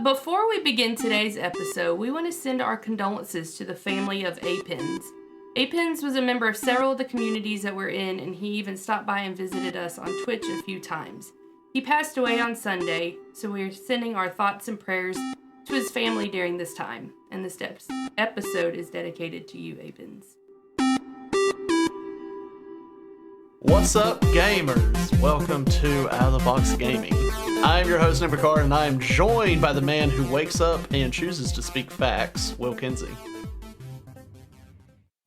Before we begin today's episode, we want to send our condolences to the family of Apins. Apins was a member of several of the communities that we're in, and he even stopped by and visited us on Twitch a few times. He passed away on Sunday, so we're sending our thoughts and prayers to his family during this time. And this episode is dedicated to you, Apins. What's up, gamers? Welcome to Out of the Box Gaming. I'm your host, Nick Picard, and I am joined by the man who wakes up and chooses to speak facts, Will Kinsey.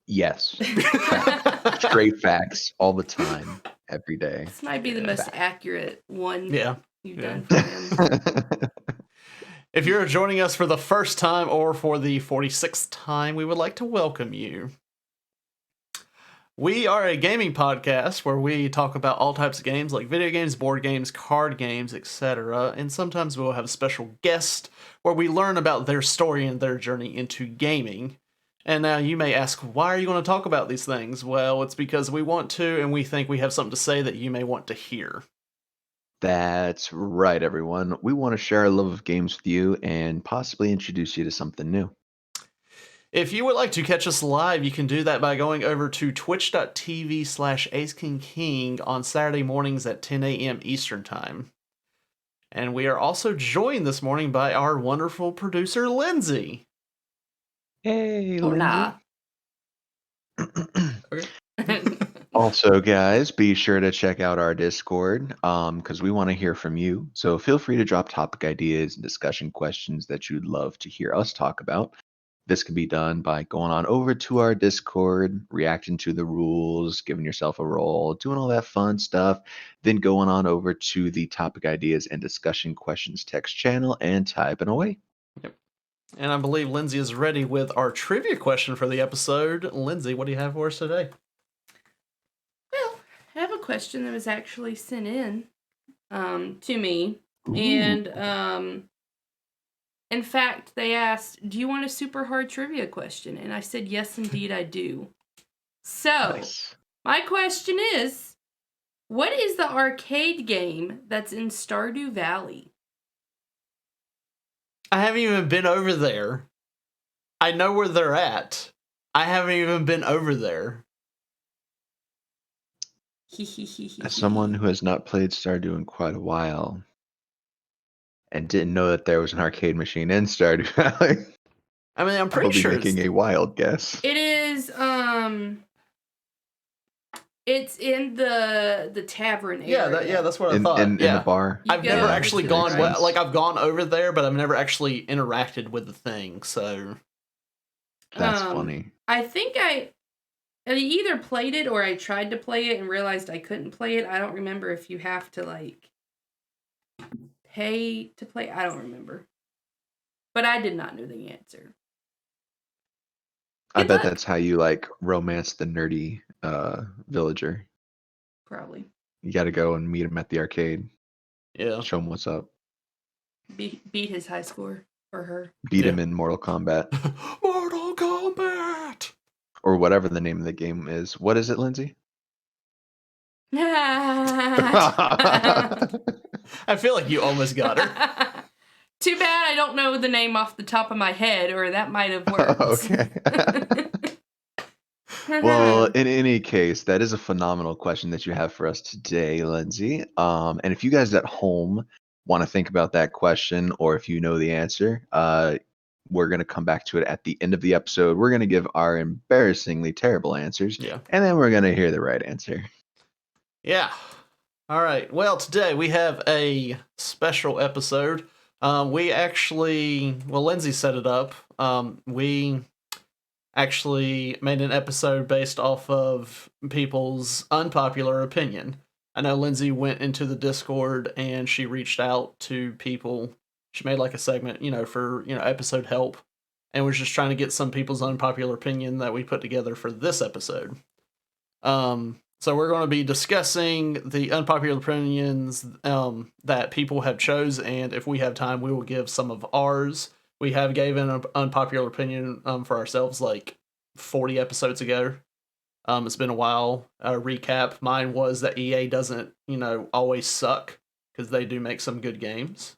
Yes. Facts. Straight facts all the time, every day. This might be the most accurate one you've done for him. If you're joining us for the first time or for the 46th time, we would like to welcome you. We are a gaming podcast where we talk about all types of games like video games, board games, card games, etc. And sometimes we'll have a special guest where we learn about their story and their journey into gaming. And now you may ask, why are you going to talk about these things? Well, it's because we want to, and we think we have something to say that you may want to hear. That's right, everyone. We want to share our love of games with you and possibly introduce you to something new. If you would like to catch us live, you can do that by going over to twitch.tv/AceKingKing on Saturday mornings at 10 a.m. Eastern Time. And we are also joined this morning by our wonderful producer, Lindsay. Hey, Hola. Also, guys, be sure to check out our Discord because we want to hear from you. So feel free to drop topic ideas and discussion questions that you'd love to hear us talk about. This can be done by going on over to our Discord, reacting to the rules, giving yourself a role, doing all that fun stuff, then going on over to the topic ideas and discussion questions text channel and typing away. Yep. And I believe Lindsay is ready with our trivia question for the episode. Lindsay, what do you have for us today? Well, I have a question that was actually sent in to me. Ooh. And in fact, they asked, do you want a super hard trivia question? And I said, yes, indeed, I do. So, Nice. My question is, what is the arcade game that's in Stardew Valley? I haven't even been over there. I know where they're at. I haven't even been over there. As someone who has not played Stardew in quite a while and didn't know that there was an arcade machine in Stardew Valley, I mean, I'm I'll pretty be sure making a wild guess. It is, it's in the tavern area. That's what I In thought. in the bar. I've never go actually to the gone, right. like I've gone over there, but I've never actually interacted with the thing, so. That's funny. I think I either played it or I tried to play it and realized I couldn't play it. I don't remember if you have to, like, pay to play. I don't remember. But I did not know the answer. I Good bet luck. that's how you, like, romance the nerdy villager. Probably. You gotta go and meet him at the arcade. Yeah. Show him what's up. Beat his high score. Or her. Beat him in Mortal Kombat. Mortal Kombat! Or whatever the name of the game is. What is it, Lindsay? I feel like you almost got her. Too bad I don't know the name off the top of my head, or that might have worked. Okay. Well, in any case, that is a phenomenal question that you have for us today, Lindsay. And if you guys at home want to think about that question, or if you know the answer, we're going to come back to it at the end of the episode. We're going to give our embarrassingly terrible answers, and then we're going to hear the right answer. Yeah. All right. Well, today we have a special episode. Lindsay set it up. We actually made an episode based off of people's unpopular opinion. I know Lindsay went into the Discord and she reached out to people. She made like a segment, for, episode help, and was just trying to get some people's unpopular opinion that we put together for this episode. So we're going to be discussing the unpopular opinions that people have chose, and if we have time, we will give some of ours. We have given an unpopular opinion for ourselves like 40 episodes ago. It's been a while. Recap, mine was that EA doesn't, always suck, because they do make some good games.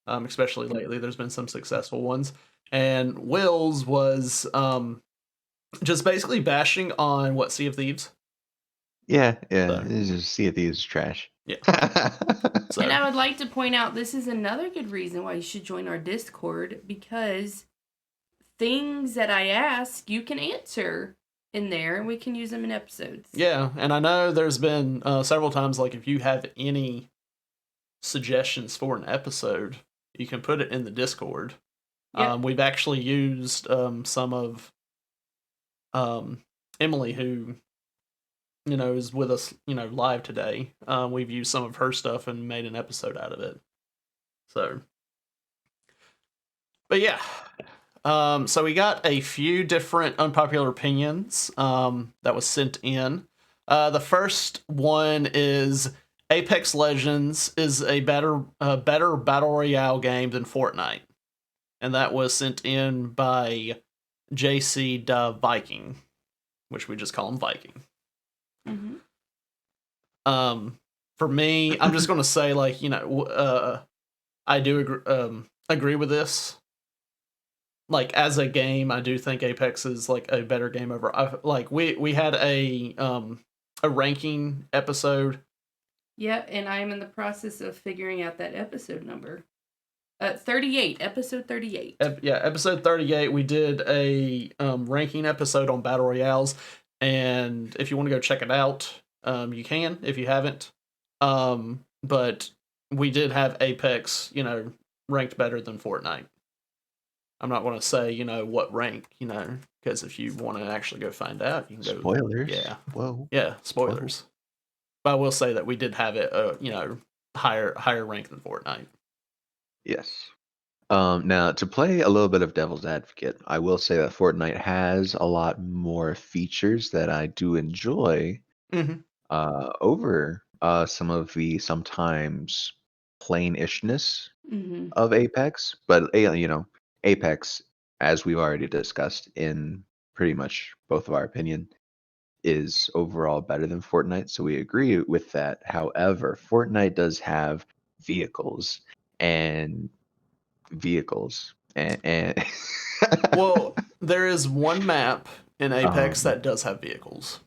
Especially lately, there's been some successful ones. And Will's was just basically bashing on what Sea of Thieves. Yeah, So, it's just Sea of Thieves is trash. yeah. And So I would like to point out this is another good reason why you should join our Discord, because things that I ask, you can answer in there, and we can use them in episodes. yeah, and I know there's been several times, like, if you have any suggestions for an episode, you can put it in the Discord. Yep. We've actually used some of Emily, who is with us live today. We've used some of her stuff and made an episode out of it. So, but yeah. So we got a few different unpopular opinions that was sent in. The first one is Apex Legends is a better battle royale game than Fortnite, and that was sent in by JC Viking, which we just call him Viking. Mm-hmm. For me, I'm just gonna say, like, I do agree with this. Like, as a game, I do think Apex is like a better game over. Like, we had a ranking episode. Yep, and I'm in the process of figuring out that episode number. 38, episode 38. Episode 38. We did a ranking episode on battle royales, and if you want to go check it out, you can if you haven't. But we did have Apex, ranked better than Fortnite. I'm not going to say, what rank, because if you want to actually go find out, you can go. Spoilers. Yeah. Whoa. Yeah, spoilers. Whoa. But I will say that we did have it, higher rank than Fortnite. Yes. Now, to play a little bit of devil's advocate, I will say that Fortnite has a lot more features that I do enjoy over some of the sometimes plain-ishness of Apex. But, Apex, as we've already discussed in pretty much both of our opinion, is overall better than Fortnite. So we agree with that. However, Fortnite does have vehicles and Well, there is one map in Apex that does have vehicles.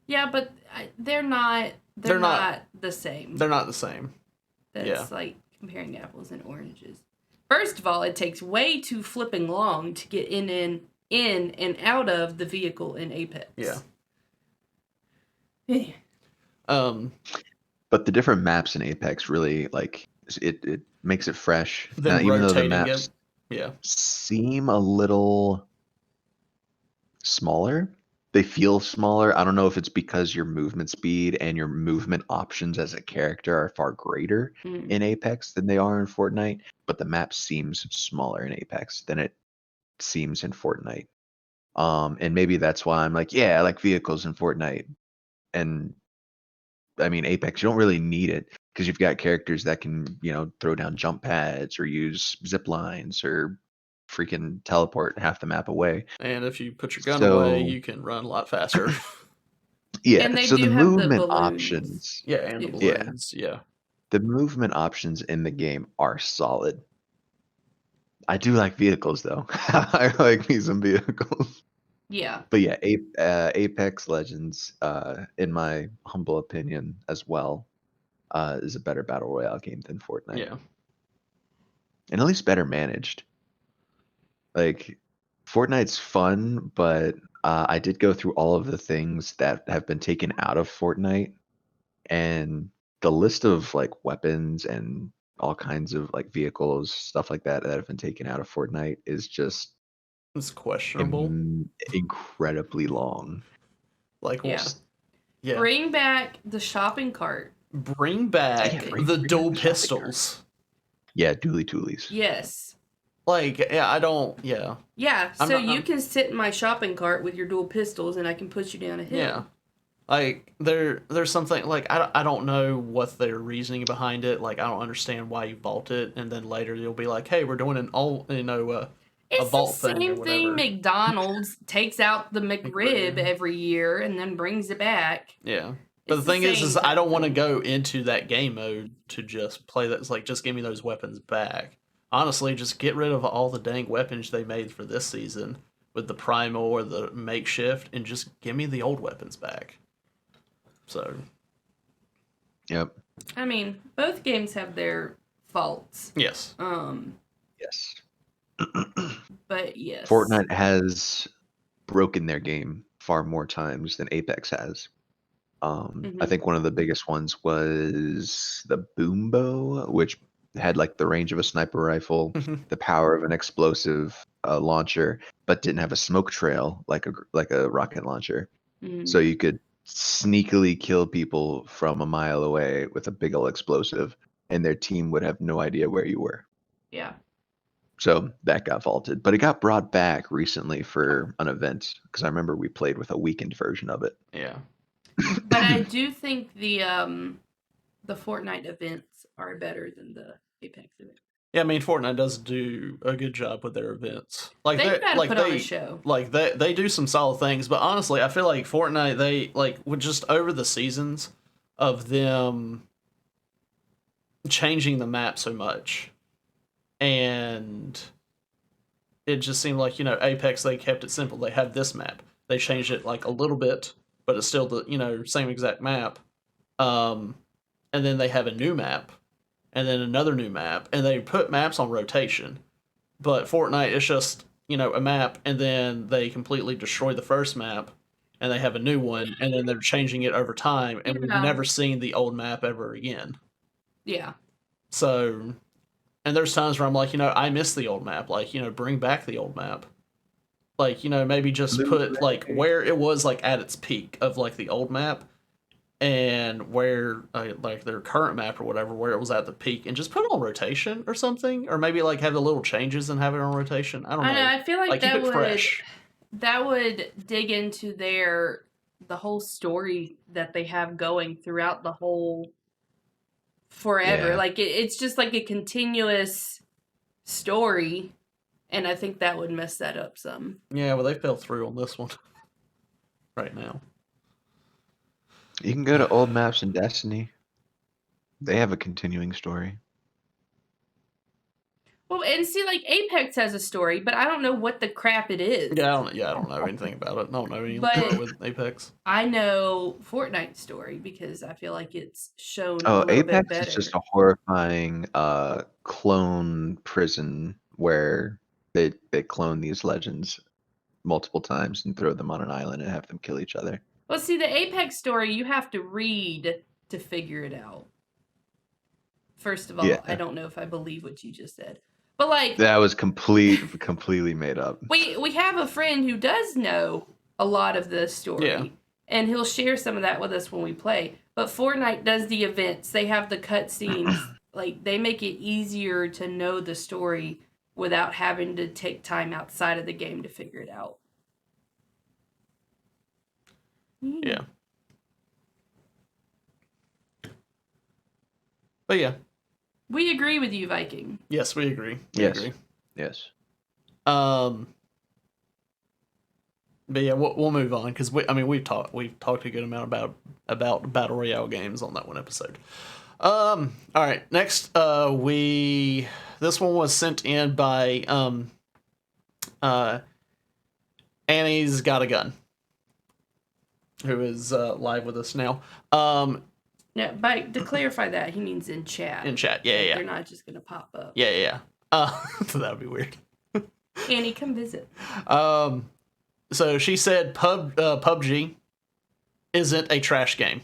Yeah, but they're not the same. They're not the same. That's like comparing apples and oranges. First of all, it takes way too flipping long to get in and out of the vehicle in Apex. Yeah. But the different maps in Apex really, like, it makes it fresh. Now, even though the maps it, seem a little smaller, they feel smaller. I don't know if it's because your movement speed and your movement options as a character are far greater in Apex than they are in Fortnite, but the map seems smaller in Apex than it seems in Fortnite. And maybe that's why I'm like, yeah, I like vehicles in Fortnite. And I mean, Apex, you don't really need it because you've got characters that can, throw down jump pads or use zip lines or freaking teleport half the map away. And if you put your gun away, you can run a lot faster. Yeah, and they so do the have movement the options. Yeah, and the balloons, yeah. The movement options in the game are solid. I do like vehicles, though. I like me some vehicles. Yeah. But yeah, Apex Legends, in my humble opinion as well, is a better battle royale game than Fortnite. Yeah. And at least better managed. Like, Fortnite's fun, but I did go through all of the things that have been taken out of Fortnite, and the list of like weapons and all kinds of like vehicles, stuff like that have been taken out of Fortnite is just it's questionable, incredibly long. Like, yeah. Bring back the shopping cart. Bring back the dual pistols. Yeah, dually toolies. Yes. Like, I don't. Yeah. Yeah. So you can sit in my shopping cart with your dual pistols, and I can push you down a hill. Yeah. Like, there's something, like, I don't know what their reasoning behind it. Like, I don't understand why you vault it, and then later you'll be like, hey, we're doing a vault thing or whatever. It's the same thing McDonald's takes out the McRib every year and then brings it back. Yeah. But the thing is I don't want to go into that game mode to just play that. It's like, just give me those weapons back. honestly, just get rid of all the dang weapons they made for this season with the primal or the makeshift, and just give me the old weapons back. So, Yep. I mean, both games have their faults. yes. Yes. But yes. Fortnite has broken their game far more times than Apex has. I think one of the biggest ones was the Boombo, which had like the range of a sniper rifle, the power of an explosive launcher, but didn't have a smoke trail like a rocket launcher. So you could sneakily kill people from a mile away with a big old explosive, and their team would have no idea where you were. Yeah. So that got vaulted, but it got brought back recently for an event because I remember we played with a weakened version of it. Yeah. But I do think the Fortnite events are better than the Apex events. Yeah, I mean Fortnite does do a good job with their events. Like They've got to like put on a show. Like they do some solid things, but honestly, I feel like Fortnite they like with just over the seasons of them changing the map so much, and it just seemed like Apex they kept it simple. They have this map. They changed it like a little bit, but it's still the same exact map. And then they have a new map, and then another new map, and they put maps on rotation. But Fortnite is just a map, and then they completely destroy the first map, and they have a new one, and then they're changing it over time, and we've never seen the old map ever again. Yeah. So, and there's times where I'm like, I miss the old map. Like, bring back the old map. Like, maybe just put like where it was like at its peak of like the old map, and where like their current map or whatever, where it was at the peak, and just put it on rotation or something, or maybe like have the little changes and have it on rotation. I don't know. I feel like keep that it would fresh. that would dig into the whole story that they have going throughout the whole forever. Yeah. Like it's just like a continuous story, and I think that would mess that up some. Yeah, well, they fell through on this one right now. You can go to old maps in Destiny. They have a continuing story. Well, and see, like Apex has a story, but I don't know what the crap it is. Yeah, I don't know anything about it. I don't know anything But with Apex. I know Fortnite's story because I feel like it's shown a Oh, little bit Apex better. is just a horrifying clone prison where they clone these legends multiple times and throw them on an island and have them kill each other. Well, see, the Apex story, you have to read to figure it out. First of all, Yeah. I don't know if I believe what you just said. But like That was completely made up. we have a friend who does know a lot of the story. Yeah. And he'll share some of that with us when we play. But Fortnite does the events. They have the cutscenes. Like they make it easier to know the story without having to take time outside of the game to figure it out. Yeah. But yeah. We agree with you, Viking. Yes, we agree. Yes. But yeah, we'll move on because we've talked a good amount about battle royale games on that one episode. All right, next this one was sent in by Annie's Got a Gun, who is live with us now. No, to clarify that, he means in chat. In chat, yeah. They're not just gonna pop up. Yeah. So that would be weird. Annie, come visit. So she said PUBG isn't a trash game.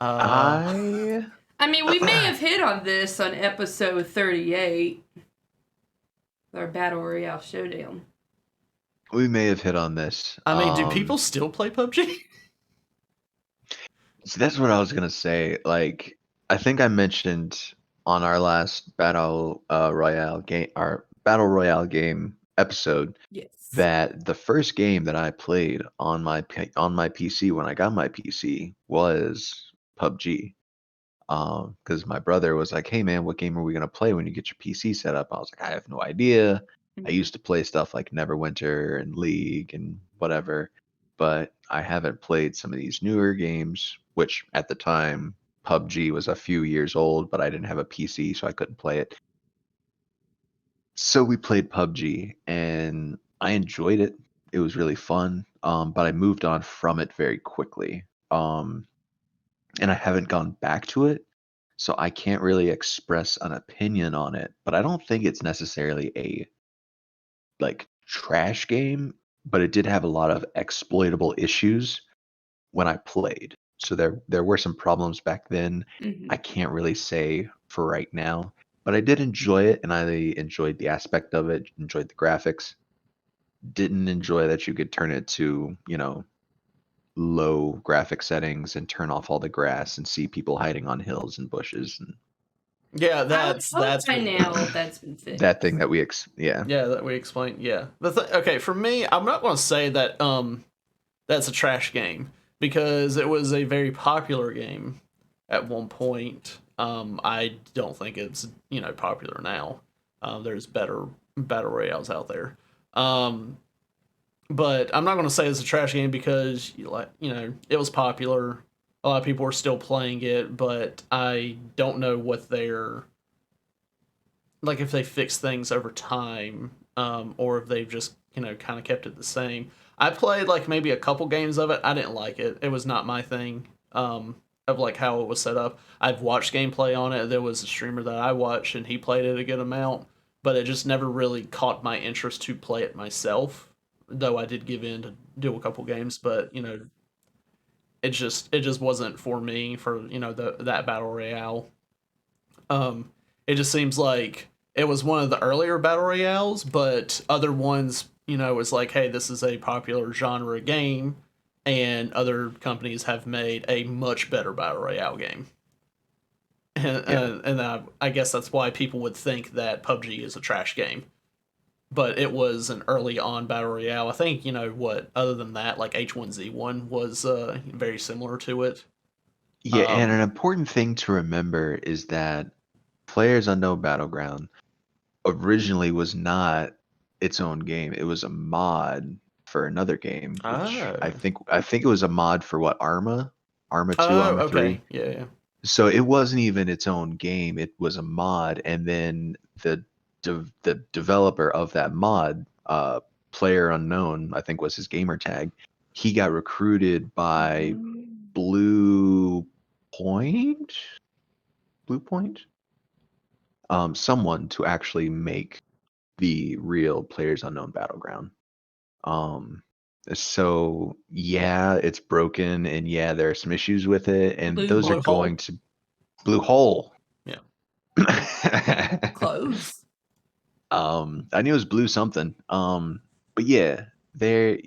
I mean, we may have hit on this on episode 38, our Battle Royale Showdown. We may have hit on this. I mean, do people still play PUBG? So that's what I was gonna say. Like, I think I mentioned on our last Battle Royale game episode that the first game that I played on my PC when I got my PC was PUBG. Because my brother was like, "Hey man, what game are we gonna play when you get your PC set up?" I was like, "I have no idea." I used to play stuff like Neverwinter and League and whatever, but I haven't played some of these newer games, which at the time PUBG was a few years old, but I didn't have a PC, so I couldn't play it. So we played PUBG, and I enjoyed it. It was really fun, but I moved on from it very quickly, and I haven't gone back to it, so I can't really express an opinion on it. But I don't think it's necessarily a like trash game, but it did have a lot of exploitable issues when I played. So there were some problems back then. I Mhm. can't really say for right now, but I did enjoy it, and I enjoyed the aspect of it, enjoyed the graphics. Didn't enjoy that you could turn it to, low graphic settings and turn off all the grass and see people hiding on hills and bushes and Yeah, I would hope that's by been now that's been fixed. that thing that yeah. yeah, that we explained. Yeah, okay, for me, I'm not going to say that that's a trash game because it was a very popular game at one point. I don't think it's popular now. There's better battle royales out there. Um, but I'm not going to say it's a trash game because it was popular. A lot of people are still playing it, but I don't know what they're like if they fix things over time, or if they've just kind of kept it the same. I played like maybe a couple games of it. I didn't like it. It was not my thing. Of like how it was set up. I've watched gameplay on it. There was a streamer that I watched and he played it a good amount, but it just never really caught my interest to play it myself. Though I did give in to do a couple games, but it just wasn't for me for that battle royale. Um, it just seems like it was one of the earlier battle royales, but other ones, was like, hey, this is a popular genre game, and other companies have made a much better battle royale game. And, Yeah. I guess that's why people would think that PUBG is a trash game. But it was an early on battle royale. I think what. Other than that, like H1Z1 was very similar to it. Yeah, and an Um, important thing to remember is that Players Unknown Battleground originally was not its own game. It was a mod for another game, which I oh. think I think it was a mod for what, Arma 2, Oh, Arma 3. okay. Yeah, yeah. So it wasn't even its own game. It was a mod, and then the developer of that mod, Player Unknown, I think was his gamer tag. He got recruited by Mm. Blue Point, Blue Point, someone to actually make the real Players Unknown Battleground. Um, so yeah, it's broken, and yeah, there are some issues with it, and Blue those are Blue hole. hole. going to Blue Hole. Yeah. Close. I knew it was blue something. But yeah, there's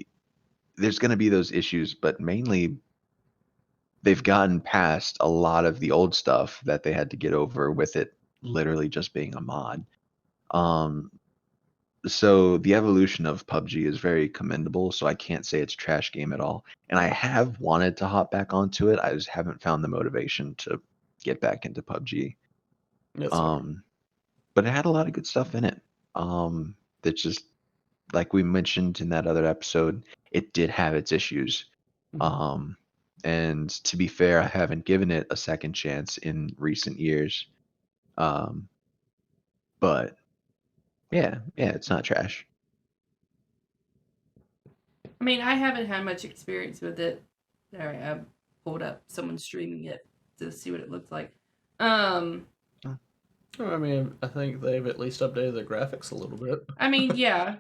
going to be those issues, but mainly they've gotten past a lot of the old stuff that they had to get over with it literally just being a mod. Um, so the evolution of PUBG is very commendable. So I can't say it's a trash game at all. And I have wanted to hop back onto it. I just haven't found the motivation to get back into PUBG. Yes, sir. Um, but it had a lot of good stuff in it. That just like we mentioned in that other episode, it did have its issues. Mhm. Um, and to be fair, I haven't given it a second chance in recent years. Um, but yeah, it's not trash. I mean, I haven't had much experience with it. All right, I pulled up someone streaming it to see what it looks like. Um, I mean, I think they've at least updated the graphics a little bit. I mean, yeah,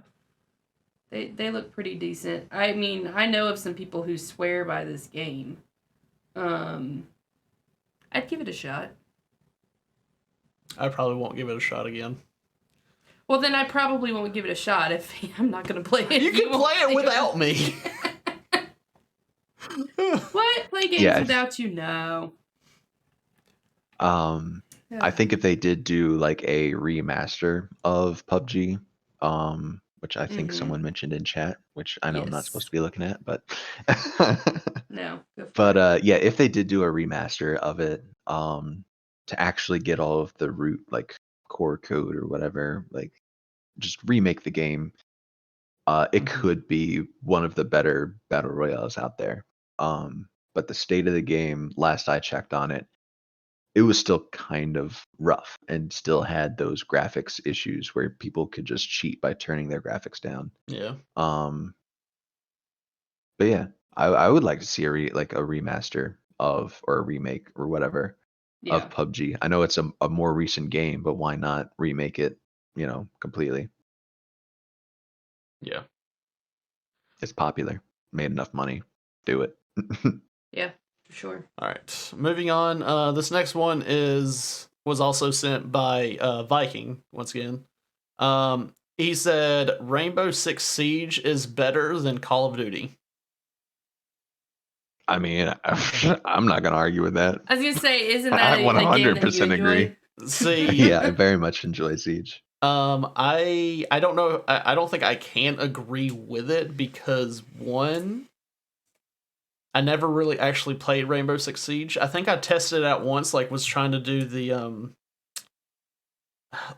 they look pretty decent. I mean, I know of some people who swear by this game. Um, I'd give it a shot. I probably won't give it a shot again. Well, then I probably won't give it a shot if I'm not going to play it. You can won't play it give without me. What? Play games Yeah, without you? No. I think if they did do like a remaster of PUBG, which I think Mm-hmm. someone mentioned in chat, which I know I'm not supposed Yes. to be looking at, but No. Go for but it. yeah, if they did do a remaster of it, to actually get all of the root like core code or whatever, like just remake the game, it Mhm. could be one of the better battle royales out there. But the state of the game, last I checked on it, it was still kind of rough and still had those graphics issues where people could just cheat by turning their graphics down. Yeah. But yeah, I would like to see like a remaster of or a remake or whatever Yeah. of PUBG. I know it's a more recent game, but why not remake it, completely? Yeah. It's popular, made enough money, do it. Yeah, for sure. All right. Moving on. This next one was also sent by Viking once again. He said Rainbow Six Siege is better than Call of Duty. I mean, I'm not gonna argue with that. I was gonna say, isn't that I a game that you 100% agree. enjoy? See, Yeah, I very much enjoy Siege. I don't know. I don't think I can agree with it because one, I never really actually played Rainbow Six Siege. I think I tested it out once, like was trying to do the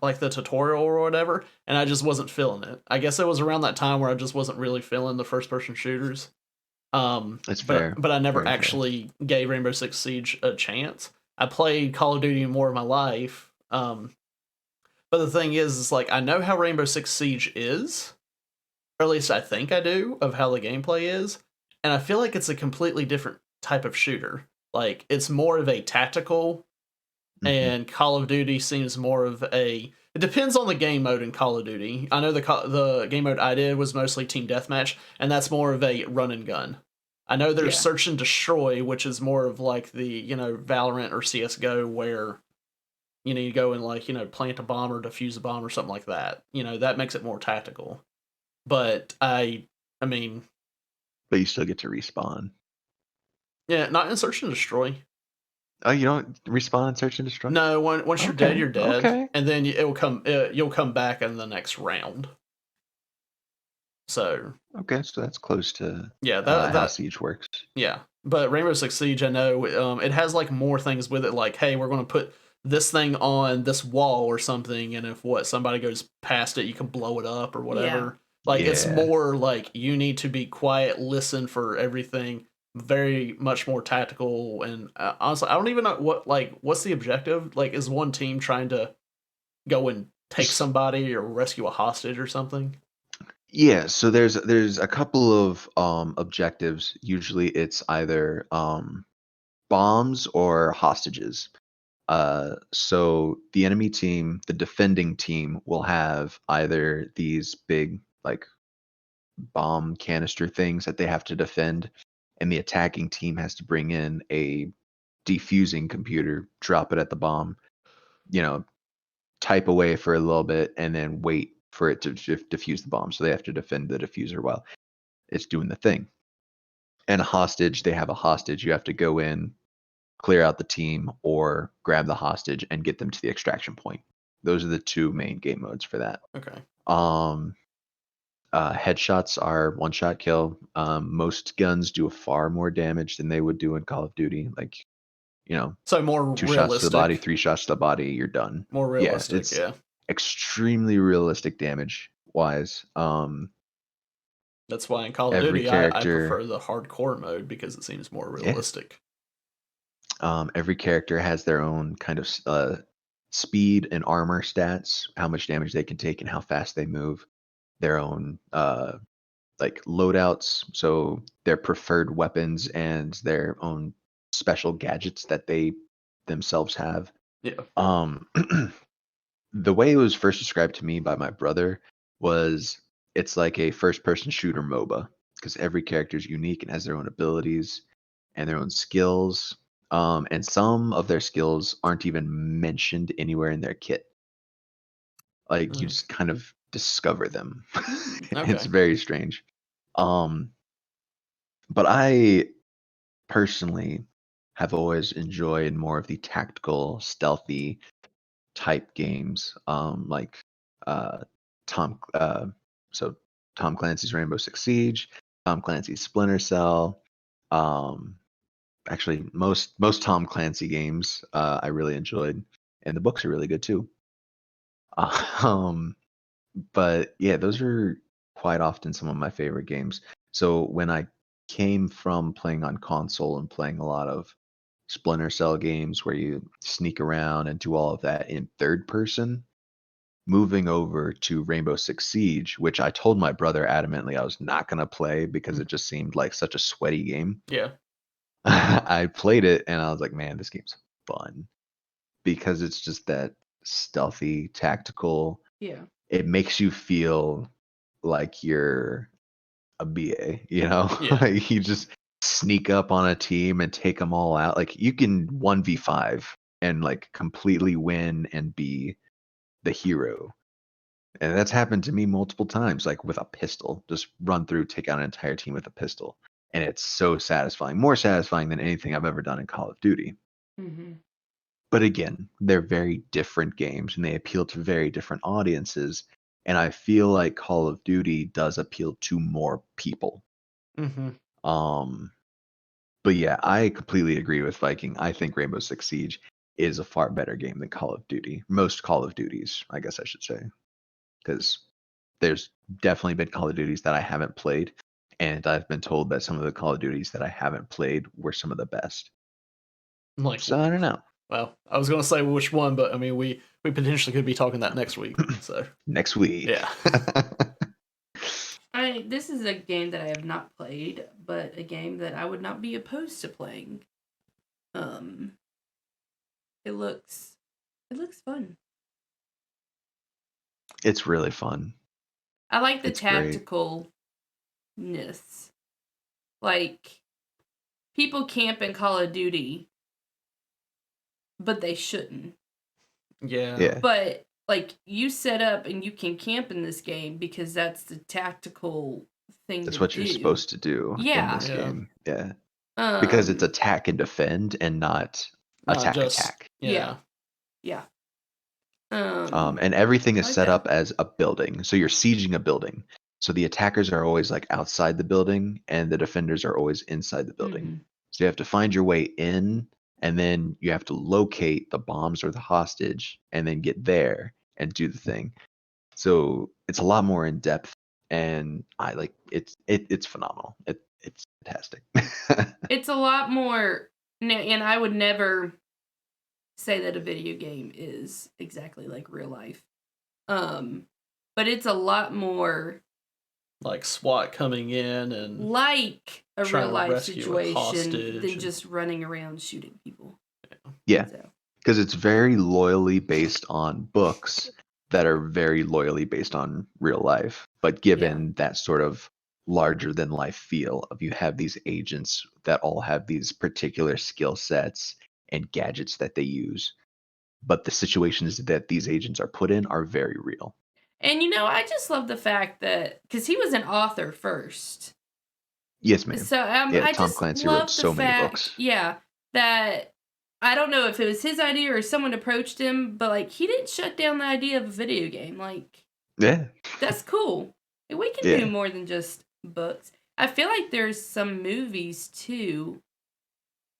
like the tutorial or whatever, and I just wasn't feeling it. I guess it was around that time where I just wasn't really feeling the first person shooters. That's fair. But I never Very fair. actually gave Rainbow Six Siege a chance. I played Call of Duty more of my life. But the thing is like I know how Rainbow Six Siege is, or at least I think I do, of how the gameplay is, and I feel like it's a completely different type of shooter. Like it's more of a tactical, and Call of Duty seems more of a. It depends on the game mode in Call of Duty. I know the game mode I did was mostly team deathmatch, and that's more of a run and gun. I know there's Yeah. Search and Destroy, which is more of like the Valorant or CS:GO, where you go and like plant a bomb or defuse a bomb or something like that. That makes it more tactical. But I mean, But you still get to respawn. yeah, not in Search and Destroy. Oh, you don't respawn in Search and Destroy? No, once you're dead, Okay, you're dead, okay. and then you'll come back in the next round. So Okay, so that's close to yeah, how Siege works. yeah. But Rainbow Six Siege, I know it has like more things with it. Like, hey, we're going to put this thing on this wall or something, and if somebody goes past it, you can blow it up or whatever. Yeah. Like it's Yeah. more like you need to be quiet, listen for everything. Very much more tactical, and honestly, I don't even know what's the objective. Like, is one team trying to go and take somebody or rescue a hostage or something? Yeah, so there's a couple of objectives. Usually it's either bombs or hostages. So the enemy team, the defending team, will have either these big like bomb canister things that they have to defend, and the attacking team has to bring in a defusing computer, drop it at the bomb, you know, type away for a little bit, and then wait for it to defuse the bomb. So they have to defend the diffuser while it's doing the thing. And a hostage, they have a hostage. You have to go in, clear out the team, or grab the hostage and get them to the extraction point. Those are the two main game modes for that. Okay. Headshots are one shot kill. Most guns do far more damage than they would do in Call of Duty. Like, So more 2 shots to the body, realistic. 3 shots to the body, you're done. More Yeah, realistic. it's Yeah. extremely realistic damage wise. That's why in Call of Every Duty, I character, prefer the hardcore mode because it seems more yeah, realistic. every character has their own kind of speed and armor stats, how much damage they can take and how fast they move. Their own like loadouts, so their preferred weapons and their own special gadgets that they themselves have. Yeah. The way it was first described to me by my brother was it's like a first person shooter MOBA because every character is unique and has their own abilities and their own skills. And some of their skills aren't even mentioned anywhere in their kit. Like you just kind of discover them. It's Okay. very strange. Um, but I personally have always enjoyed more of the tactical, stealthy type games, like uh, Tom. So Tom Clancy's Rainbow Six Siege, Tom Clancy's Splinter Cell. Actually, most Tom Clancy games I really enjoyed, and the books are really good too. Um, but yeah, those are quite often some of my favorite games. So when I came from playing on console and playing a lot of Splinter Cell games where you sneak around and do all of that in third person, moving over to Rainbow Six Siege, which I told my brother adamantly I was not going to play because it just seemed like such a sweaty game. Yeah. I played it and I was like, man, this game's fun because it's just that stealthy, tactical. Yeah. It makes you feel like you're a BA, you know? Yeah. Like you just sneak up on a team and take them all out. Like you can 1v5 and like completely win and be the hero. And that's happened to me multiple times, like with a pistol. Just run through, take out an entire team with a pistol. And it's so satisfying, more satisfying than anything I've ever done in Call of Duty. Mm-hmm. But again, they're very different games and they appeal to very different audiences. And I feel like Call of Duty does appeal to more people. Mm-hmm. But yeah, I completely agree with Viking. I think Rainbow Six Siege is a far better game than Call of Duty. Most Call of Duties, I guess I should say. Because there's definitely been Call of Duties that I haven't played. And I've been told that some of the Call of Duties that I haven't played were some of the best. Like, So I don't know. well, I was going to say which one, but I mean, we potentially could be talking that next week. So Next week. yeah. This is a game that I have not played, but a game that I would not be opposed to playing. It looks fun. It's really fun. I like the It's great. tacticalness. Like, people camp in Call of Duty, but they shouldn't. Yeah. But, like, you set up and you can camp in this game because that's the tactical thing That's to what do. you're supposed to do in this game. Yeah. Because it's attack and defend and not attack. Yeah. And everything is like set that. up as a building. So you're sieging a building. So the attackers are always like outside the building and the defenders are always inside the building. Mm-hmm. So you have to find your way in and then you have to locate the bombs or the hostage and then get there and do the thing. So it's a lot more in depth and I like it's phenomenal. It's fantastic. It's a lot more, and I would never say that a video game is exactly like real life. But it's a lot more like SWAT coming in and like a trying real to life rescue a situation hostage than and- just running around shooting people. Yeah. So, Because it's very loyally based on books that are very loyally based on real life, but given that sort of larger than life feel of you have these agents that all have these particular skill sets and gadgets that they use, but the situations that these agents are put in are very real. and I just love the fact that because he was an author first. Yes, ma'am. So Yeah, I Tom just Clancy love wrote the so many fact, books. that I don't know if it was his idea or someone approached him, but like he didn't shut down the idea of a video game. Like, Yeah. that's cool. We can do more than just books. I feel like there's some movies too.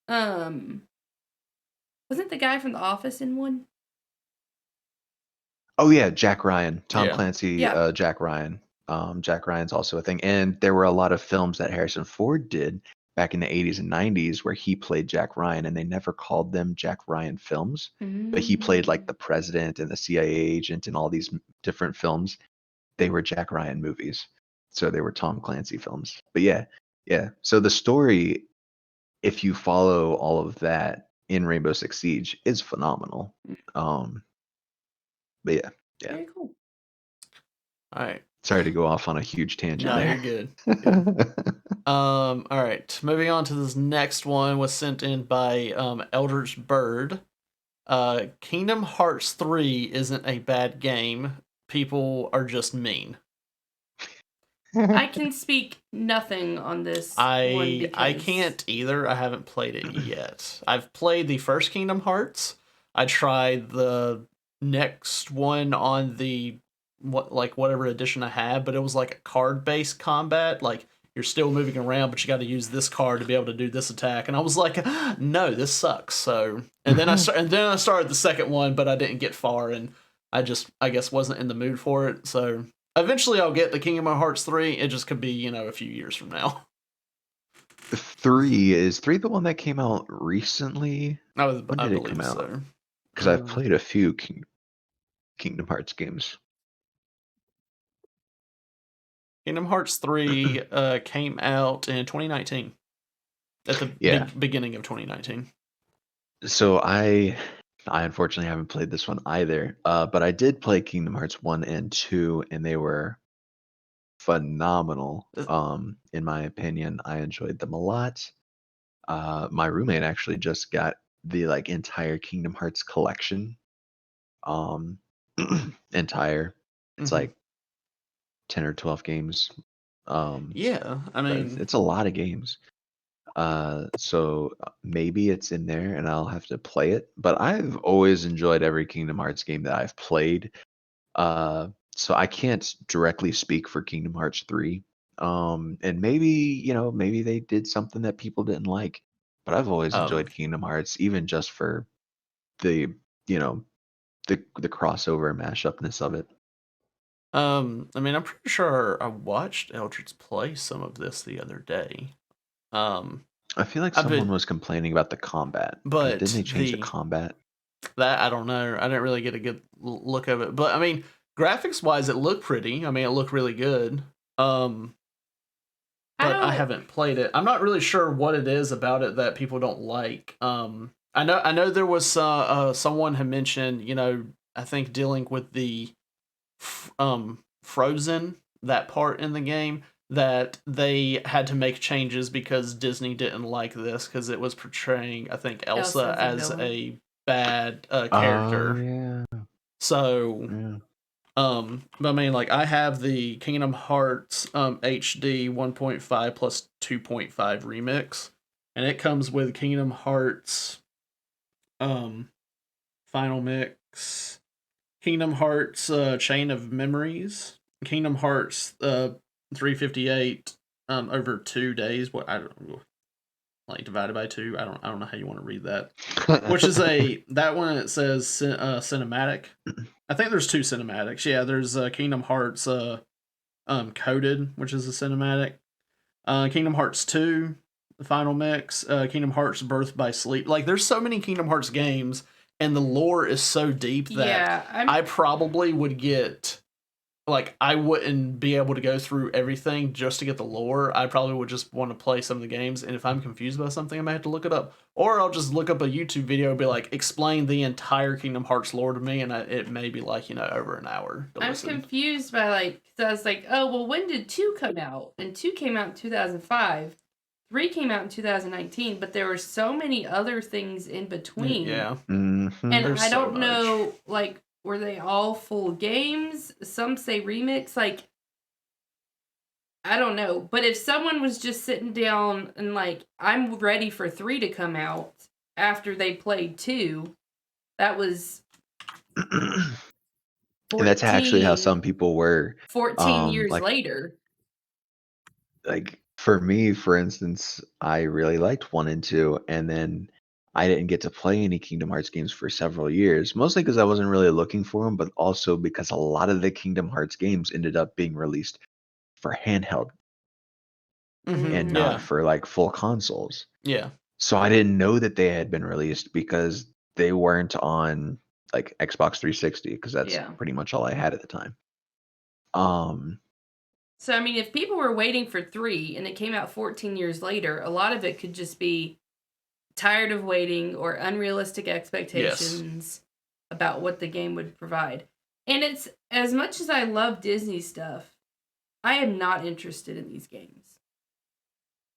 Wasn't the guy from The Office in one? Oh yeah, Jack Ryan, Tom Yeah. Clancy, Yeah. Jack Ryan. Jack Ryan's also a thing, and there were a lot of films that Harrison Ford did back in the 80s and 90s where he played Jack Ryan, and they never called them Jack Ryan films, but he played like the president and the CIA agent in all these different films. They were Jack Ryan movies, so they were Tom Clancy films. But yeah. So the story, if you follow all of that in Rainbow Six Siege, is phenomenal. But yeah. Very cool. All right. Sorry to go off on a huge tangent No, there. you're good. All right. Moving on to this next one was sent in by Eldritch Bird. Kingdom Hearts 3 isn't a bad game. People are just mean. I can speak nothing on this one I because can't either. I haven't played it yet. I've played the first Kingdom Hearts. I tried the next one on the whatever edition I had, but it was like a card-based combat. Like you're still moving around, but you got to use this card to be able to do this attack. And I was like, no, this sucks. So and then I started the second one, but I didn't get far, and I guess wasn't in the mood for it. So eventually I'll get the Kingdom Hearts 3. It just could be, a few years from now. 3 the one that came out recently? When I did it come believe out? so. Because I've played a few Kingdom Hearts games. Kingdom Hearts 3 came out in 2019. At the Yeah. beginning of 2019. So I unfortunately haven't played this one either. But I did play Kingdom Hearts 1 and 2, and they were phenomenal. In my opinion, I enjoyed them a lot. My roommate actually just got the entire Kingdom Hearts collection. Entire. It's like 10 or 12 games. Yeah, I mean, It's a lot of games. So maybe it's in there and I'll have to play it. But I've always enjoyed every Kingdom Hearts game that I've played. So I can't directly speak for Kingdom Hearts 3. And maybe they did something that people didn't like. But I've always enjoyed Kingdom Hearts, even just for the, you know, the crossover mashupness of it. I mean, I'm pretty sure I watched Eldridge play some of this the other day. I feel like I've someone been, was complaining about the combat. Because but didn't they change the combat? that I don't know. I didn't really get a good look of it. But I mean, graphics wise, it looked pretty. I mean, it looked really good. But I haven't played it. I'm not really sure what it is about it that people don't like. I know there was someone had mentioned, I think dealing with the Frozen, that part in the game, that they had to make changes because Disney didn't like this because it was portraying, I think, Elsa as a bad character. Oh yeah. So, Yeah. but I mean, like, I have the Kingdom Hearts HD 1.5 plus 2.5 remix, and it comes with Kingdom Hearts Final Mix, Kingdom Hearts Chain of Memories, Kingdom Hearts 358 over 2 days. What I don't like divided by 2. I don't know how you want to read that. Which is that one, it says cinematic. I think there's 2 cinematics. Yeah, there's Kingdom Hearts Coded, which is a cinematic. Kingdom Hearts 2, the final mix. Kingdom Hearts Birth by Sleep. Like, there's so many Kingdom Hearts games, and the lore is so deep that I probably would get. Like, I wouldn't be able to go through everything just to get the lore. I probably would just want to play some of the games, and if I'm confused about something, I might have to look it up. Or I'll just look up a YouTube video and be like, explain the entire Kingdom Hearts lore to me, and it may be like, over an hour to listen. Confused by, because I was like, oh, well, when did 2 come out? And 2 came out in 2005. 3 came out in 2019, but there were so many other things in between. Yeah. Mm-hmm. And I don't know, were they all full games? Some say remix. I don't know. But if someone was just sitting down and I'm ready for 3 to come out after they played 2, that was 14, and that's actually how some people were. 14 years later. Like, for me, for instance, I really liked 1 and 2, and then I didn't get to play any Kingdom Hearts games for several years, mostly because I wasn't really looking for them, but also because a lot of the Kingdom Hearts games ended up being released for handheld and not for full consoles. Yeah. So I didn't know that they had been released because they weren't on Xbox 360, because that's pretty much all I had at the time. So, I mean, if people were waiting for 3 and it came out 14 years later, a lot of it could just be tired of waiting or unrealistic expectations about what the game would provide. And it's, as much as I love Disney stuff, I am not interested in these games.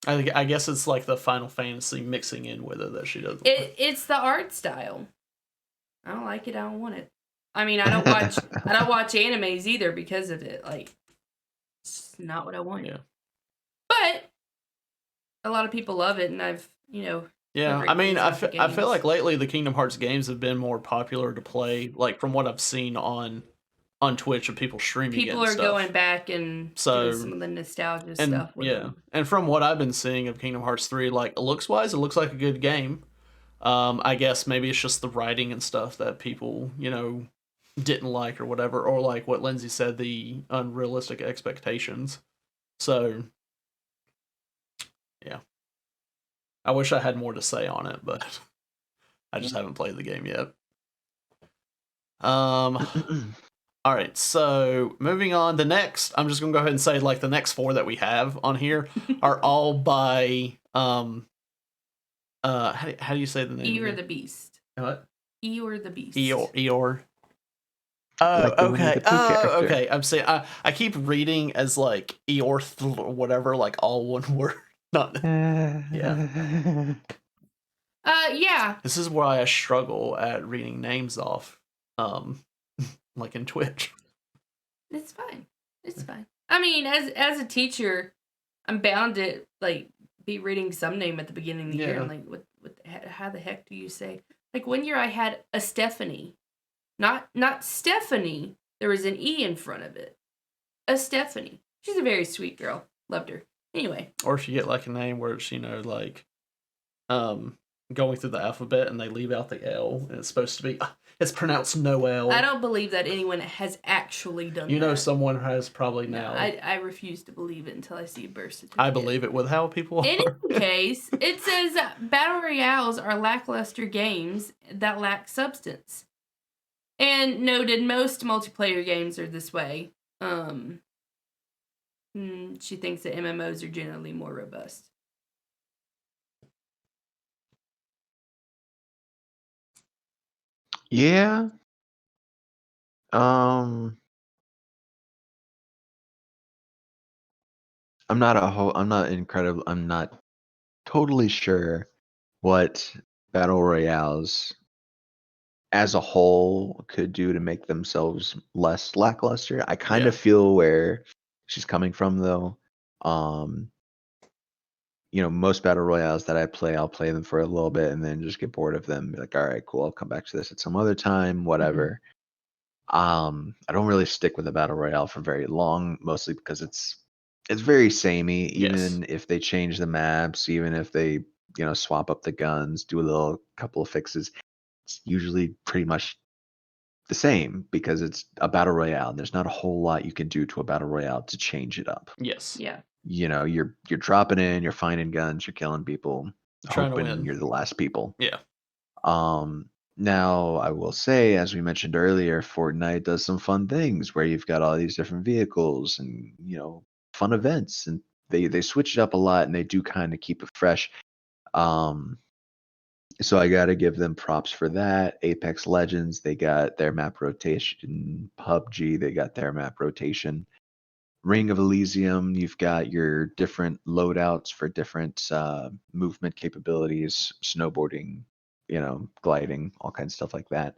I guess it's like the Final Fantasy mixing in with it that she doesn't. It's the art style. I don't like it. I don't want it. I mean, I don't watch animes either because of it. It's not what I want. Yeah. But a lot of people love it, and I've, Yeah, I mean, I feel like lately the Kingdom Hearts games have been more popular to play, from what I've seen on Twitch of people streaming it and People are stuff. going back and doing some of the nostalgia stuff with them. And from what I've been seeing of Kingdom Hearts 3, looks-wise, it looks like a good game. I guess maybe it's just the writing and stuff that people, didn't like or whatever, or like what Lindsay said, the unrealistic expectations. So, yeah. I wish I had more to say on it, but I just haven't played the game yet. All right, so moving on. The next, I'm just gonna go ahead and say, like, the next 4 that we have on here are all by how do you say the name? Eeyore the Beast. What? Eeyore the Beast. Eeyore. Oh, Like the Winnie okay. the Pooh character. Okay. I'm saying I keep reading as like Eeyore or whatever, like all one word. Not yeah. Yeah. This is why I struggle at reading names off, like in Twitch. It's fine. It's fine. I mean, as a teacher, I'm bound to like be reading some name at the beginning of the year. And like, how the heck do you say? Like one year I had a Stephanie, not Stephanie. There was an E in front of it. A Stephanie. She's a very sweet girl. Loved her. Anyway. Or if you get like a name where it's, like, going through the alphabet and they leave out the L and it's supposed to be, it's pronounced Noel. I don't believe that anyone has actually done that. You know someone has probably now. I refuse to believe it until I see a birth certificate. I believe it with how people are. In any case, it says battle royales are lackluster games that lack substance. And noted most multiplayer games are this way. She thinks that MMOs are generally more robust. Yeah. I'm not totally sure what battle royales as a whole could do to make themselves less lackluster. I kind of feel where she's coming from though. Most battle royales that I play, I'll play them for a little bit and then just get bored of them. Be like, all right, cool, I'll come back to this at some other time, whatever. I don't really stick with a battle royale for very long, mostly because it's very samey. Even if they change the maps, even if they swap up the guns, do a couple of fixes, it's usually pretty much the same because it's a battle royale. There's not a whole lot you can do to a battle royale to change it up. Yes. Yeah. You're dropping in, you're finding guns, you're killing people, trying to hoping win. you're the last people. Yeah. Now, I will say, as we mentioned earlier, Fortnite does some fun things where you've got all these different vehicles and, fun events, and they switch it up a lot and they do kind of keep it fresh. So I got to give them props for that. Apex Legends, they got their map rotation. PUBG, they got their map rotation. Ring of Elysium, you've got your different loadouts for different movement capabilities, snowboarding, gliding, all kinds of stuff like that.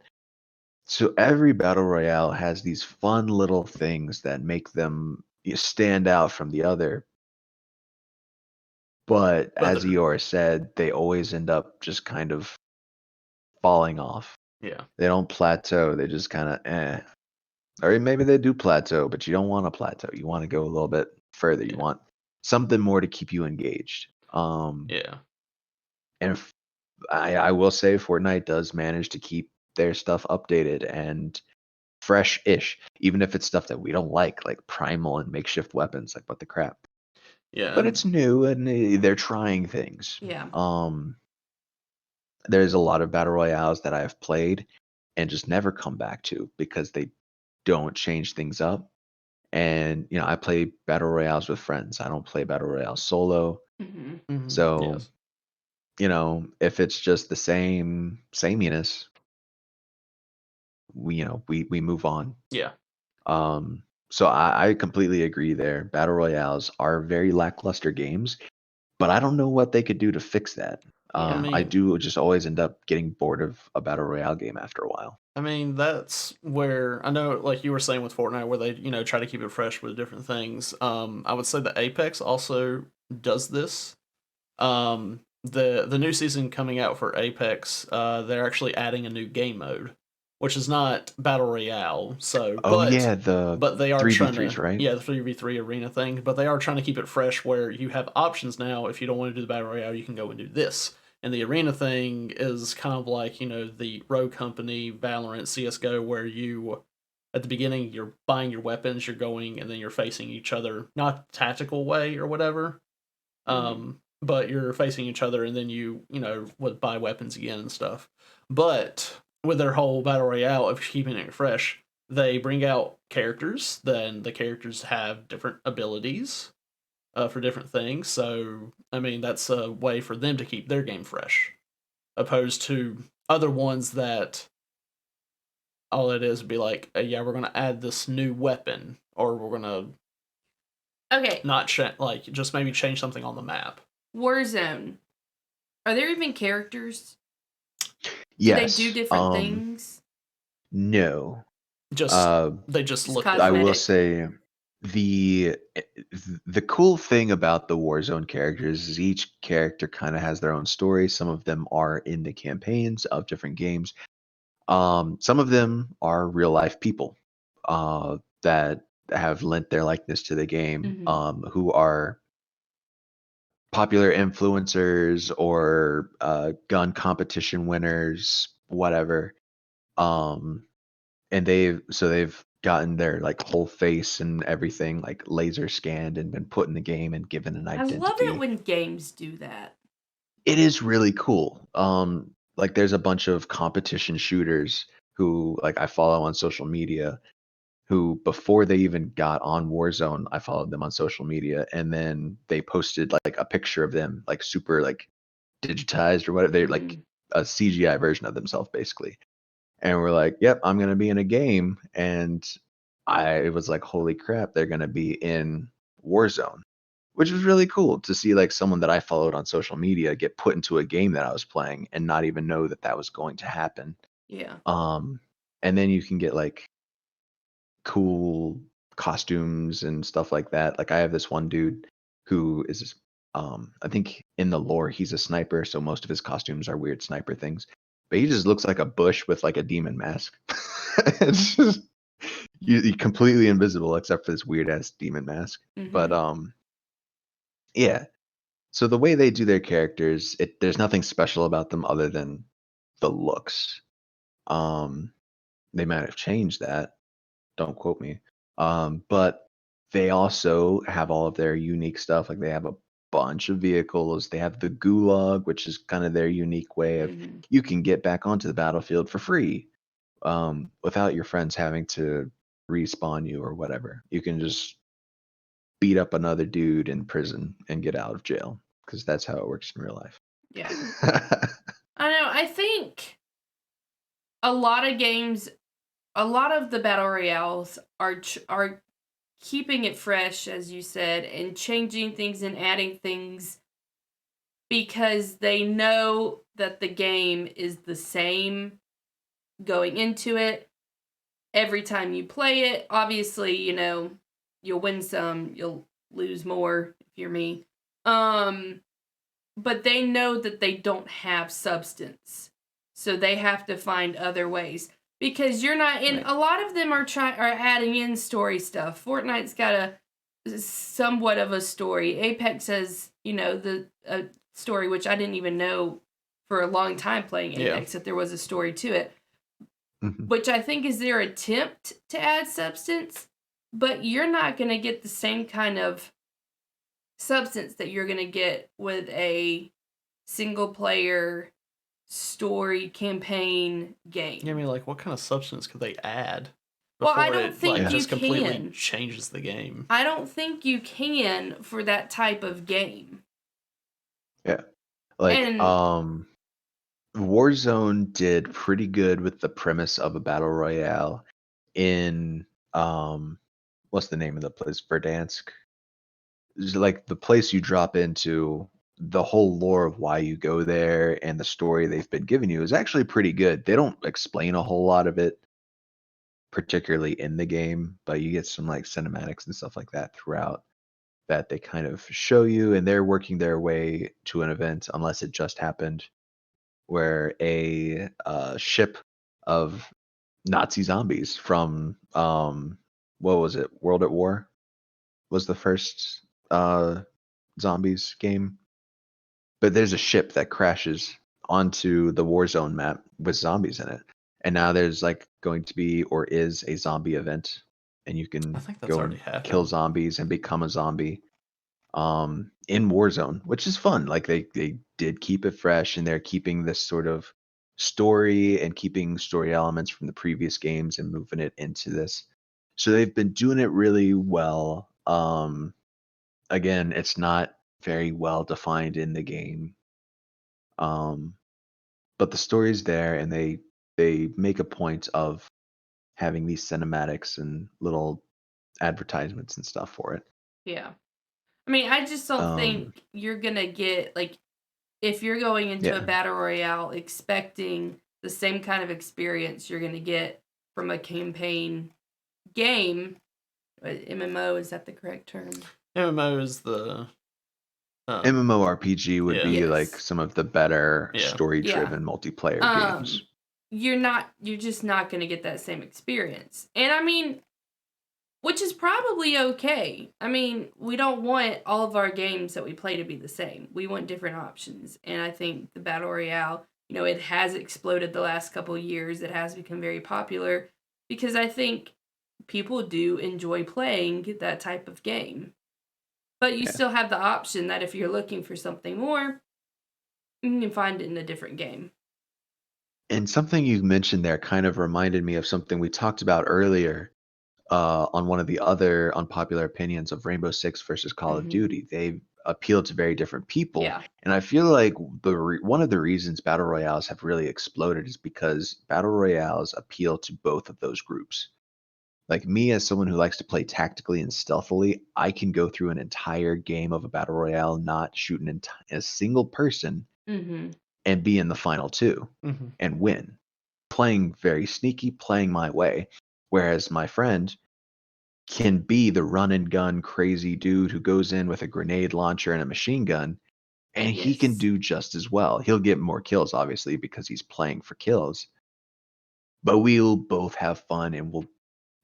So every battle royale has these fun little things that make them stand out from the other. But as Eeyore said, they always end up just kind of falling off. Yeah. They don't plateau. They just kind of Or maybe they do plateau, but you don't want to plateau. You want to go a little bit further. You want something more to keep you engaged. Yeah. And if, I will say Fortnite does manage to keep their stuff updated and fresh-ish, even if it's stuff that we don't like primal and makeshift weapons. Like, what the crap? Yeah. But it's new and they're trying things. Yeah. There's a lot of battle royales that I've played and just never come back to because they don't change things up. And I play battle royales with friends. I don't play battle royales solo. So if it's just the same sameness, we move on. Yeah. So I completely agree there. Battle royales are very lackluster games, but I don't know what they could do to fix that. I do just always end up getting bored of a battle royale game after a while. I mean, that's where I know, like you were saying with Fortnite, where they try to keep it fresh with different things. I would say that Apex also does this. The new season coming out for Apex, they're actually adding a new game mode, which is not battle royale. So, but they are 3v3s, trying to, right? Yeah, the 3v3 arena thing. But they are trying to keep it fresh, where you have options now. If you don't want to do the battle royale, you can go and do this. And the arena thing is kind of like, the Rogue Company, Valorant, CSGO, where you, at the beginning, you're buying your weapons, you're going, and then you're facing each other, not tactical way or whatever. but you're facing each other, and then you would buy weapons again and stuff. But with their whole battle royale of keeping it fresh, they bring out characters. Then the characters have different abilities for different things. So I mean, that's a way for them to keep their game fresh, opposed to other ones that all it is would be like, yeah, we're gonna add this new weapon, or we're gonna Okay, not like just maybe change something on the map. Warzone. Are there even characters? Do they do Yes. different things? No. Just they just look. I will cosmetic. say the cool thing about the Warzone characters is each character kind of has their own story. Some of them are in the campaigns of different games. Some of them are real life people that have lent their likeness to the game, who are popular influencers or gun competition winners, whatever. Um, and they've gotten their like whole face and everything like laser scanned and been put in the game and given an I love it identity. when games do that. It is really cool. Like there's a bunch of competition shooters who like I follow on social media who before they even got on Warzone, I followed them on social media and then they posted like a picture of them like super like digitized or whatever. They're like a CGI version of themselves basically. And we're like, yep, I'm gonna be in a game. And I was like, holy crap, they're gonna be in Warzone. Which was really cool to see like someone that I followed on social media get put into a game that I was playing and not even know that that was going to happen. Yeah. And then you can get like cool costumes and stuff like that. Like I have this one dude who is I think in the lore he's a sniper, so most of his costumes are weird sniper things. But he just looks like a bush with like a demon mask. It's just you're completely invisible except for this weird ass demon mask. But yeah. So the way they do their characters, there's nothing special about them other than the looks. Um they might have changed that, don't quote me. But they also have all of their unique stuff. Like they have a bunch of vehicles. They have the gulag, which is kind of their unique way of you can get back onto the battlefield for free without your friends having to respawn you or whatever. You can just beat up another dude in prison and get out of jail because that's how it works in real life. Yeah. I know. I think a lot of games, a lot of the battle royales are keeping it fresh, as you said, and changing things and adding things because they know that the game is the same going into it. Every time you play it, obviously, you'll win some, you'll lose more if you're me. But they know that they don't have substance. So they have to find other ways. Because you're not in Right. a lot of them are adding in story stuff. Fortnite's got a somewhat of a story. Apex has, the story which I didn't even know for a long time playing Apex that there was a story to it. Which I think is their attempt to add substance, but you're not going to get the same kind of substance that you're going to get with a single player story campaign game. Yeah, I mean, like, what kind of substance could they add? Well, I don't think you just completely can. changes the game. I don't think you can for that type of game. Yeah. Like, And Warzone did pretty good with the premise of a battle royale in what's the name of the place? Verdansk. It's like the place you drop into, the whole lore of why you go there and the story they've been giving you is actually pretty good. They don't explain a whole lot of it, particularly in the game, but you get some like cinematics and stuff like that throughout that they kind of show you, and they're working their way to an event, unless it just happened, where a ship of Nazi zombies from what was it? World at War was the first zombies game. But there's a ship that crashes onto the Warzone map with zombies in it. And now there's like going to be or is a zombie event and you I can think that's go already and kill happened. zombies and become a zombie. in Warzone, which is fun. Like they did keep it fresh, and they're keeping this sort of story and keeping story elements from the previous games and moving it into this. So they've been doing it really well. Again, it's not very well defined in the game. But the story's there, and they make a point of having these cinematics and little advertisements and stuff for it. Yeah. I mean, I just don't Um, think you're gonna get, like, if you're going into a yeah, battle royale expecting the same kind of experience you're gonna get from a campaign game, MMO, is that the correct term? MMO is the MMORPG would yeah, be like Yes. some of the better yeah, Yeah. story-driven multiplayer games. Um, you're just not gonna get that same experience. And I mean, which is probably okay. I mean, we don't want all of our games that we play to be the same. We want different options. And I think the Battle Royale, it has exploded the last couple of years. It has become very popular because I think people do enjoy playing that type of game. But you Yeah. still have the option that if you're looking for something more, you can find it in a different game. And something you mentioned there kind of reminded me of something we talked about earlier on one of the other unpopular opinions of Rainbow Six versus Call of Hmm. Duty. They appeal to very different people, Yeah. and I feel like one of the reasons battle royales have really exploded is because battle royales appeal to both of those groups. Like me, as someone who likes to play tactically and stealthily, I can go through an entire game of a battle royale not shooting a single person Hmm. and be in the final two mm-hmm. and win, playing very sneaky, playing my way. Whereas my friend can be the run and gun crazy dude who goes in with a grenade launcher and a machine gun, and he can Yes. do just as well. He'll get more kills, obviously, because he's playing for kills, but we'll both have fun and we'll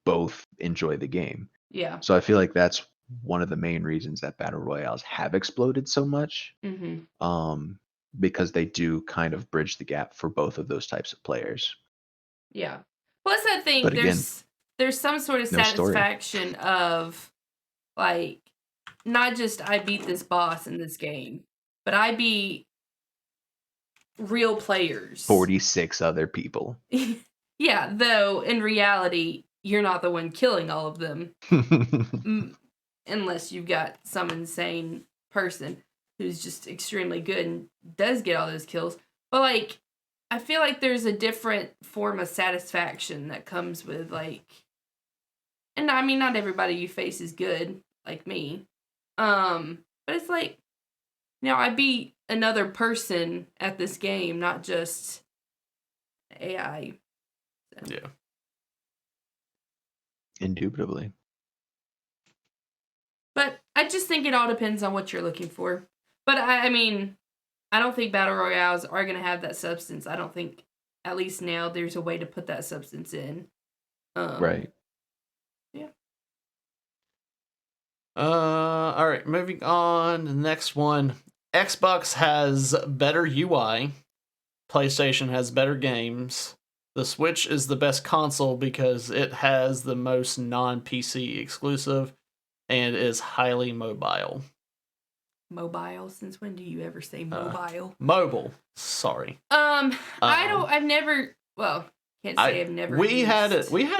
both enjoy the game. Yeah. So I feel like that's one of the main reasons that battle royales have exploded so much, Hmm. because they do kind of bridge the gap for both of those types of players. Yeah. Plus, I But think again, there's some sort of no story. satisfaction of, like, not just I beat this boss in this game, but I beat real players. 46 other people. Yeah, though in reality, you're not the one killing all of them, unless you've got some insane person who's just extremely good and does get all those kills. But, like, I feel like there's a different form of satisfaction that comes with, like, and I mean, not everybody you face is good, like me. But it's like, I beat another person at this game, not just AI. So. Yeah. Indubitably. But I just think it all depends on what you're looking for. But I mean, I don't think battle royales are going to have that substance. I don't think, at least now, there's a way to put that substance in. Right. Yeah. All right, moving on. The next one. Xbox has better UI. PlayStation has better games. The Switch is the best console because it has the most non-PC exclusive and is highly mobile. Mobile? Since when do you ever say mobile? Mobile. Sorry. I've never, well, can't say I've never we used. had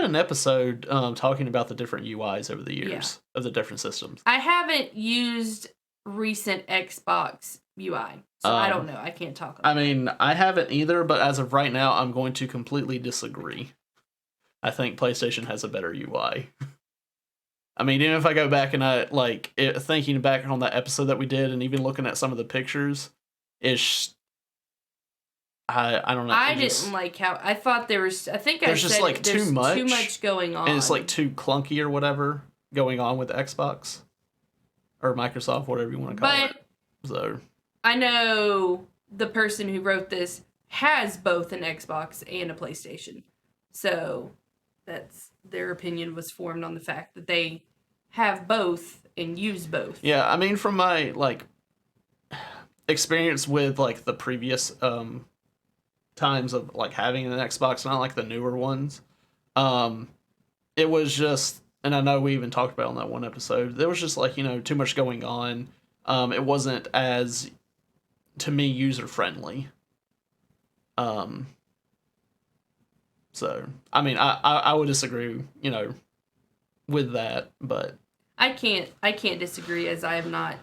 an episode talking about the different UIs over the years of the different systems. I haven't used recent Xbox UI, so I don't know. I can't talk about I haven't either, but as of right now, I'm going to completely disagree. I think PlayStation has a better UI. I mean, even if I go back and thinking back on that episode that we did, and even looking at some of the pictures, I don't know. I didn't like how I thought there was. I think there's just like there's too much going on, and it's like too clunky or whatever going on with Xbox or Microsoft, whatever you want to call it. So I know the person who wrote this has both an Xbox and a PlayStation, so that's their opinion was formed on the fact that they have both and use both. Yeah, I mean, from my experience with the previous times of having an Xbox, not like the newer ones, it was just, and I know we even talked about it on that one episode, there was just too much going on. it wasn't as, to me, user friendly. So I mean, I would disagree, with that, but I can't disagree as I have not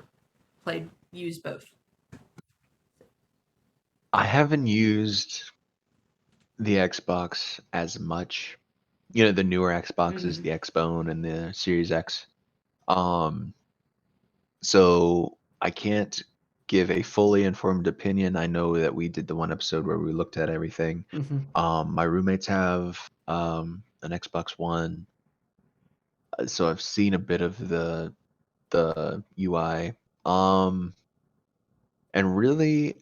used both. I haven't used the Xbox as much. The newer Xboxes, the Xbone and the Series X. So I can't give a fully informed opinion. I know that we did the one episode where we looked at everything. My roommates have an Xbox One, so I've seen a bit of the UI. And really,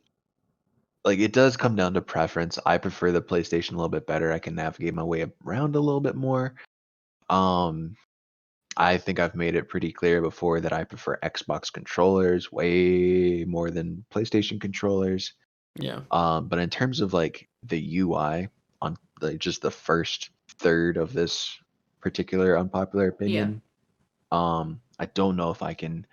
like, it does come down to preference. I prefer the PlayStation a little bit better. I can navigate my way around a little bit more. I think I've made it pretty clear before that I prefer Xbox controllers way more than PlayStation controllers. yeah. But in terms of like the UI on just the first third of this particular unpopular opinion, I don't know if I can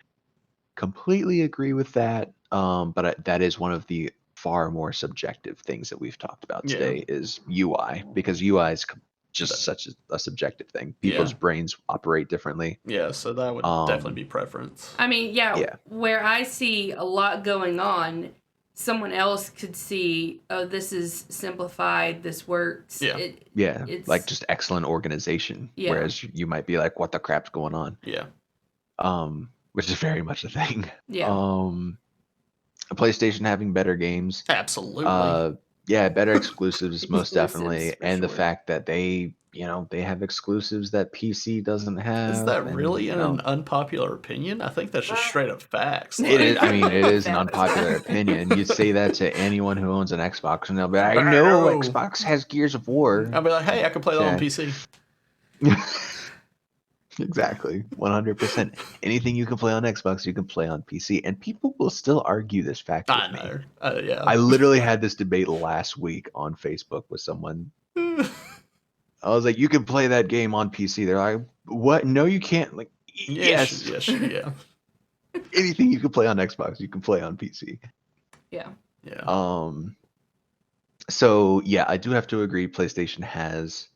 completely agree with that. But that is one of the far more subjective things that we've talked about Yeah. today is UI, because UI is just such a subjective thing. People's brains operate differently. Yeah, so that would definitely be preference. I mean, where I see a lot going on, someone else could see, oh, this is simplified, this works. Yeah. It's like just excellent organization. Yeah. Whereas you might be like, what the crap's going on? Yeah. Which is very much a thing. Yeah. PlayStation having better games. Absolutely. Yeah, better exclusives, most definitely. for And the sure. fact that they have exclusives that PC doesn't have. Is that and, really an unpopular opinion? I think that's just straight up facts. It is. I mean, it is an unpopular opinion. You'd say that to anyone who owns an Xbox, and they'll be like, I know Xbox has Gears of War. I'll be like, hey, I can play that on PC. Exactly. 100%. Anything you can play on Xbox, you can play on PC. And people will still argue this fact with me. I know. Yeah. I literally had this debate last week on Facebook with someone. I was like, you can play that game on PC. They're like, what? No, you can't. Like, yes. Yeah. Anything you can play on Xbox, you can play on PC. Yeah. Yeah. So yeah, I do have to agree PlayStation has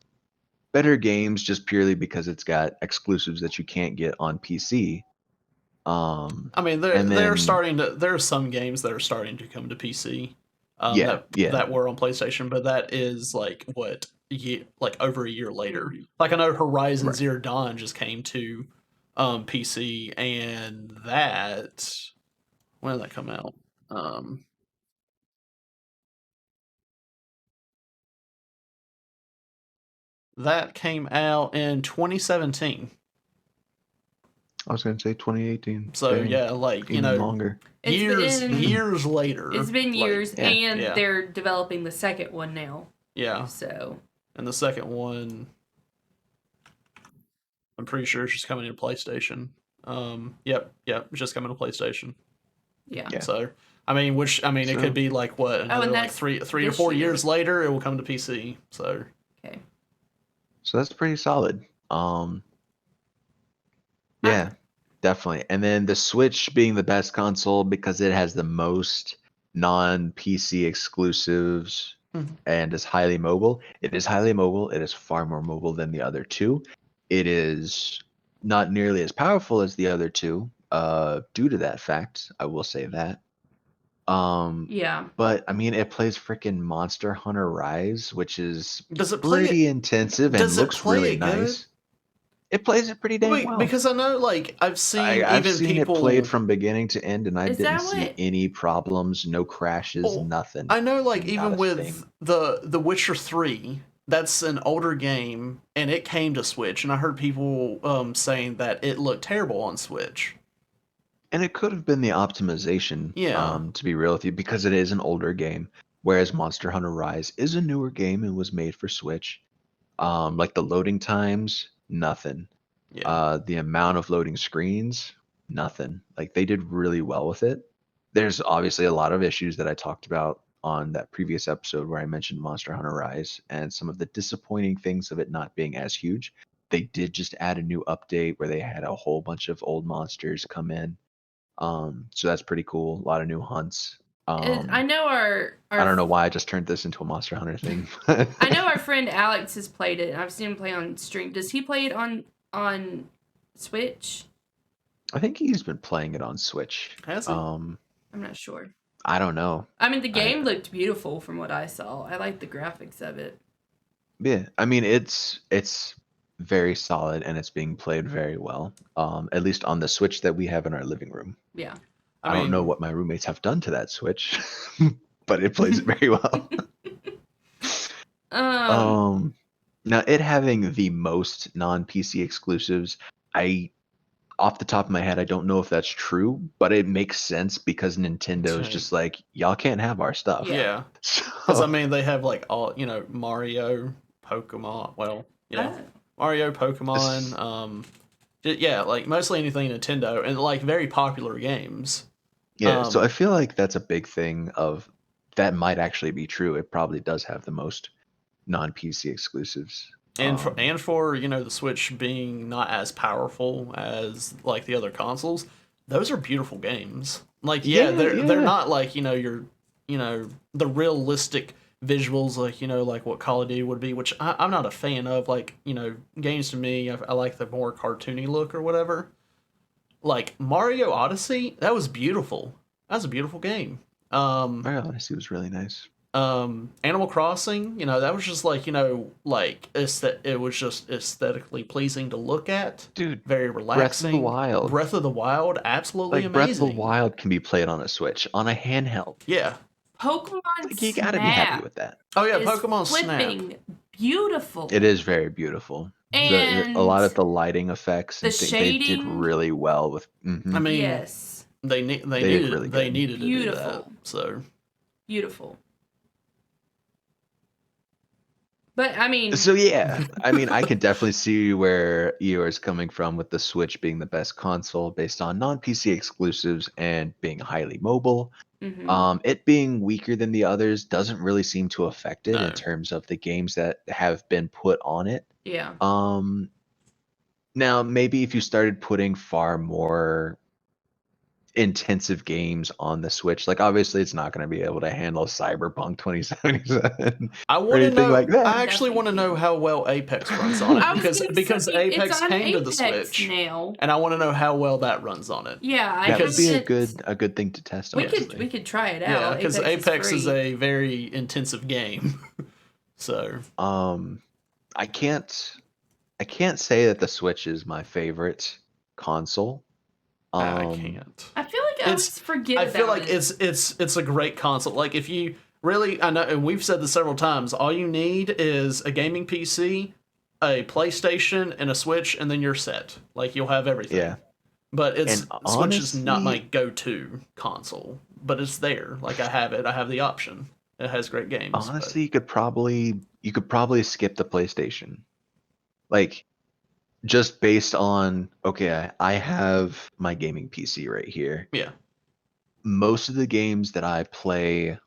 better games just purely because it's got exclusives that you can't get on PC. I mean, there are some games that are starting to come to PC. That were on PlayStation, but that is like over a year later. Like I know Horizon Zero Dawn just came to PC, and that, when did that come out? That came out in 2017. I was going to say 2018. So yeah, like longer. Years later. It's been years, and they're developing the second one now. Yeah. So. And the second one, I'm pretty sure it's just coming to PlayStation. Yep, it's just coming to PlayStation. Yeah. So it could be like what? Another like 3 or 4 years later, it will come to PC. So. Okay. So that's pretty solid. Yeah, definitely. And then the Switch being the best console because it has the most non-PC exclusives and is highly mobile. It is highly mobile. It is far more mobile than the other two. It is not nearly as powerful as the other two, due to that fact. I will say that. Yeah. But I mean, it plays freaking Monster Hunter Rise, which is pretty intensive and looks really nice. It plays it pretty dang well. Because I know, like, I've seen people it played from beginning to end, and I didn't see any problems, no crashes, nothing. I know, like, even with the Witcher 3, that's an older game, and it came to Switch, and I heard people saying that it looked terrible on Switch. And it could have been the optimization, to be real with you, because it is an older game, whereas Monster Hunter Rise is a newer game and was made for Switch. Like the loading times, nothing. The amount of loading screens, nothing. Like they did really well with it. There's obviously a lot of issues that I talked about on that previous episode where I mentioned Monster Hunter Rise and some of the disappointing things of it not being as huge. They did just add a new update where they had a whole bunch of old monsters come in. So that's pretty cool. A lot of new hunts. I know our I don't know why I just turned this into a Monster Hunter thing. I know our friend Alex has played it. I've seen him play on stream. Does he play it on Switch? I think he's been playing it on Switch. Has he? I'm not sure. I don't know. I mean, the game looked beautiful from what I saw. I like the graphics of it. Yeah, I mean it's very solid and it's being played very well. At least on the Switch that we have in our living room. Yeah. I don't know what my roommates have done to that Switch, but it plays it very well. Now it having the most non-PC exclusives, off the top of my head, I don't know if that's true, but it makes sense because Nintendo is just like, y'all can't have our stuff. Yeah. Because, I mean, they have, like, all, Mario, Pokemon, Mario, Pokemon, yeah, like, mostly anything Nintendo, and, like, very popular games. Yeah, so I feel like that's a big thing of, that might actually be true. It probably does have the most non-PC exclusives. And for the Switch being not as powerful as like the other consoles, those are beautiful games. Like they're not like your the realistic visuals like what Call of Duty would be, which I'm not a fan of. Like games to me, I like the more cartoony look or whatever. Like Mario Odyssey, that was beautiful. That was a beautiful game. Mario Odyssey was really nice. Animal Crossing, that was just like it was just aesthetically pleasing to look at. Dude, very relaxing. Breath of the Wild, absolutely amazing. Breath of the Wild can be played on a Switch, on a handheld. Yeah. Pokemon you gotta be happy with that. Oh yeah, Pokemon Snap. Beautiful. It is very beautiful. And a lot of the lighting effects and the shading, they did really well with. I mean, yes, they needed to do that. So beautiful. But I mean, so yeah, I mean, I can definitely see where Eeyore's coming from with the Switch being the best console based on non-PC exclusives and being highly mobile. It being weaker than the others doesn't really seem to affect it in terms of the games that have been put on it. Yeah. Now maybe if you started putting far more intensive games on the Switch, like obviously it's not going to be able to handle Cyberpunk 2077 or anything like that. I actually want to know how well Apex runs on it because Apex came to the Switch now, and I want to know how well that runs on it. Yeah, that would be a good thing to test. We could try it out. Yeah, because Apex is a very intensive game. So I can't say that the Switch is my favorite console. I can't. I feel like I always forget about it. I feel like it's a great console. Like if you really, I know, and we've said this several times, all you need is a gaming PC, a PlayStation, and a Switch, and then you're set. Like you'll have everything. Yeah. But Switch is not my go-to console, but it's there. Like I have it. I have the option. It has great games. Honestly, you could probably skip the PlayStation. Like, just based on, okay, I have my gaming PC right here. Yeah. Most of the games that I play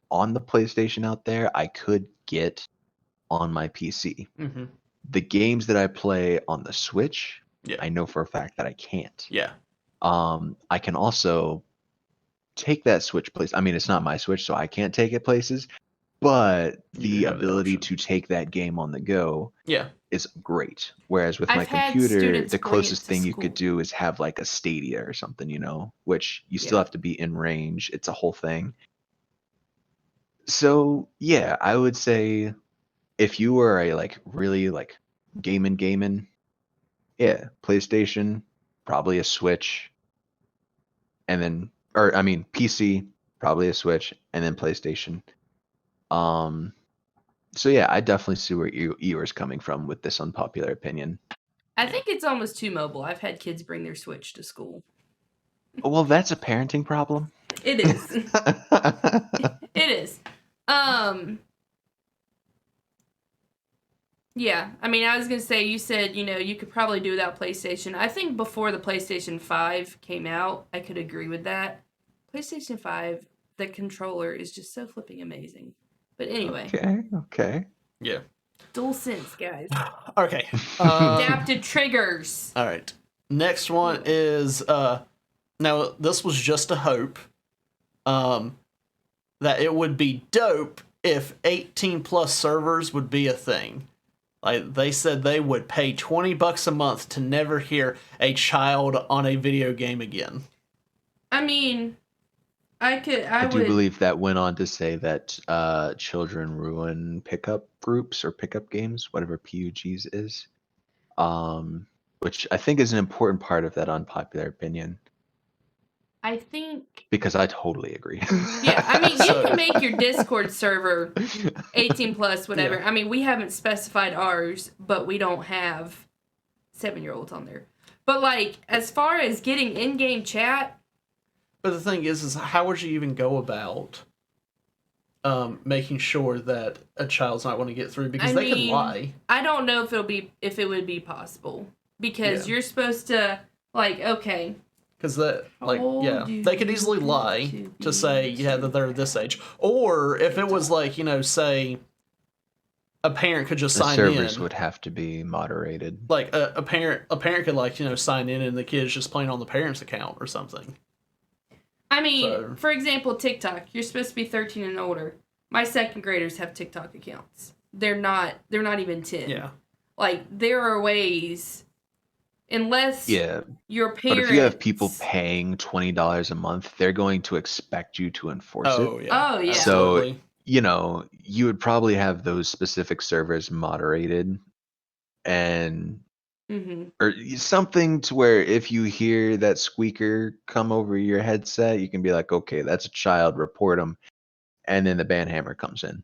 on the PlayStation out there, I could get on my PC. Mm-hmm. The games that I play on the Switch, I know for a fact that I can't. Yeah. I can also take that Switch place. I mean, it's not my Switch, so I can't take it places. But the ability to take that game on the go is great. Whereas with my computer, the closest thing you could do is have like a Stadia or something, which you still have to be in range. It's a whole thing. So yeah, I would say if you were a really gaming, yeah, PlayStation, probably a Switch, and then PC, probably a Switch, and then PlayStation. So yeah, I definitely see where Eeyore's coming from with this unpopular opinion. I think it's almost too mobile. I've had kids bring their Switch to school. Well, that's a parenting problem. It is. It is. Yeah, I mean, I was gonna say, you said, you could probably do without PlayStation. I think before the PlayStation 5 came out, I could agree with that. PlayStation 5, the controller is just so flipping amazing. But anyway. Okay. Yeah. DualSense, guys. Okay. Adaptive triggers. All right. Next one is Now, this was just a hope that it would be dope if 18 plus servers would be a thing. Like, they said they would pay $20 a month to never hear a child on a video game again. I mean, I do would believe that went on to say that children ruin pickup groups or pickup games, whatever PUGs is, which I think is an important part of that unpopular opinion. I think Because I totally agree. Yeah, I mean, you So- can make your Discord server 18 plus, whatever. Yeah. I mean, we haven't specified ours, but we don't have 7-year-olds on there. But, like, as far as getting in-game chat, But the thing is how would you even go about making sure that a child's not going to get through? Because they can lie. I don't know if it would be possible. Because Yeah. you're supposed to, like, okay. Because that, like, How yeah, old do they could easily you lie need to to say, be yeah, that they're this age. Or if it was like, say a parent could just The sign servers in. would have to be moderated. Like a parent could, like, sign in and the kid's just playing on the parent's account or something. I mean, So- for example, TikTok. You're supposed to be 13 and older. My second graders have TikTok accounts. They're not even 10. Yeah. Like, there are ways, unless Yeah, your but parents... if you have people paying $20 a month, they're going to expect you to enforce Oh, it. yeah. Oh, yeah. So- Absolutely. You would probably have those specific servers moderated and Mm-hmm. or something to where if you hear that squeaker come over your headset, you can be like, okay, that's a child, report them. And then the ban hammer comes in.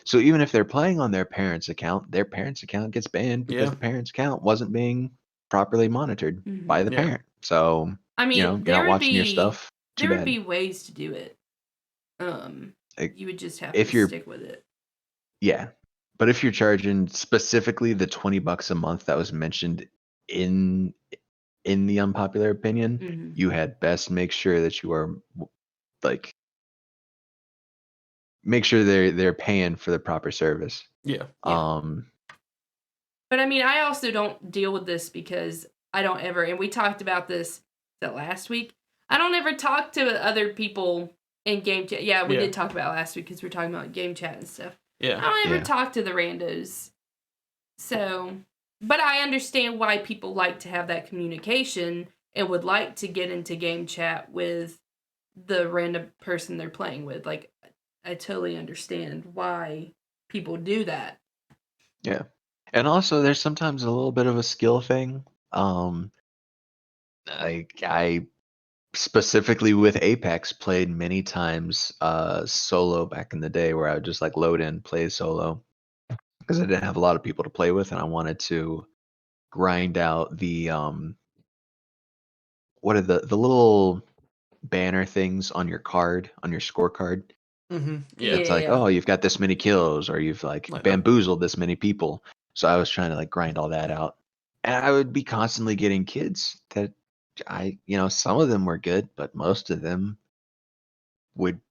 So even if they're playing on their parents' account gets banned because Yeah. the parents' account wasn't being properly monitored Mhm. by the Yeah. parent. So, I mean, you're not watching your stuff. Too There would bad. be ways to do it. Like, You would just have if to you're- stick with it. Yeah. But if you're charging specifically the $20 a month that was mentioned in the unpopular opinion, Mhm. you had best make sure that you are like make sure they're paying for the proper service. Yeah. Yeah. But I mean, I also don't deal with this because I don't ever, and we talked about this that last week. I don't ever talk to other people in game chat. Yeah, we Yeah. did talk about it last week because we're talking about game chat and stuff. I Yeah. don't ever Yeah. talk to the randos. So, but I understand why people like to have that communication and would like to get into game chat with the random person they're playing with. Like, I totally understand why people do that. Yeah. And also there's sometimes a little bit of a skill thing. I specifically with Apex played many times solo back in the day where I would just like load in, play solo because I didn't have a lot of people to play with and I wanted to grind out the what are the little banner things on your card, on your scorecard? Mm-hmm. Yeah. Yeah. It's like, oh, you've got this many kills or you've like Like that. bamboozled this many people. So I was trying to like grind all that out. And I would be constantly getting kids that some of them were good, but most of them would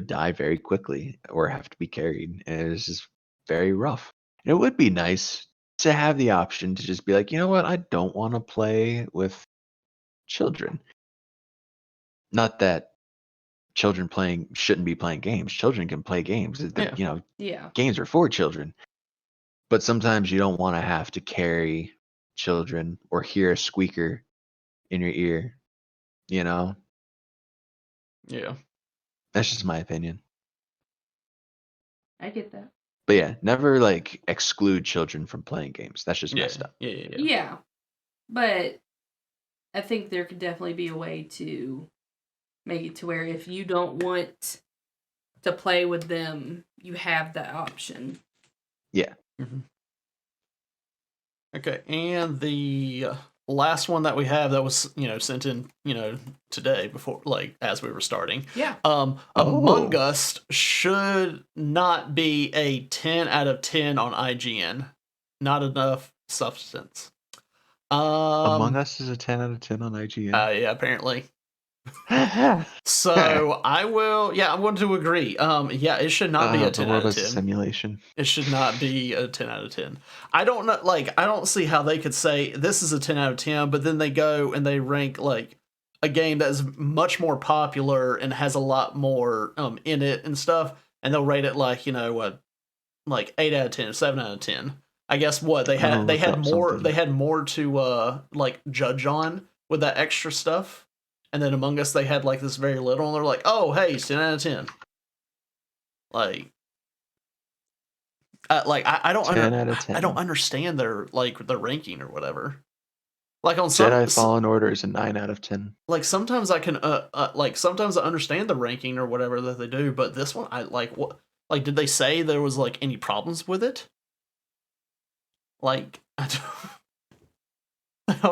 die very quickly or have to be carried. And it was just very rough. And it would be nice to have the option to just be like, you know what, I don't want to play with children. Not that children shouldn't be playing games. Children can play games. Yeah. Yeah. Games are for children. But sometimes you don't want to have to carry children or hear a squeaker in your ear, you know? Yeah. That's just my opinion. I get that. But yeah, never like exclude children from playing games. That's just Yeah. messed up. Yeah. Yeah. But I think there could definitely be a way to make it to where if you don't want to play with them, you have that option. Yeah. Mm-hmm. Okay, and the last one that we have that was sent in today before, like, as we were starting. Yeah. Among Us should not be a 10 out of 10 on IGN. Not enough substance. Among Us is a 10 out of 10 on IGN. Yeah, apparently. So I'm going to agree. Yeah, it should not be a 10 the world out of is a 10. simulation. It should not be a 10 out of 10. I don't know, I don't see how they could say this is a 10 out of 10, but then they go and they rank like a game that's much more popular and has a lot more in it and stuff, and they'll rate it like, like 8 out of 10, 7 out of 10. I guess what they had more to like judge on with that extra stuff, and then Among Us they had like this very little, and they're like, oh hey, it's 10 out of 10. Like, I don't 10 out of 10. I don't understand their their ranking or whatever. Like on Jedi Fallen Order is a 9 out of 10. Like sometimes I can like sometimes I understand the ranking or whatever that they do, but this one I like what like did they say there was like any problems with it? Like how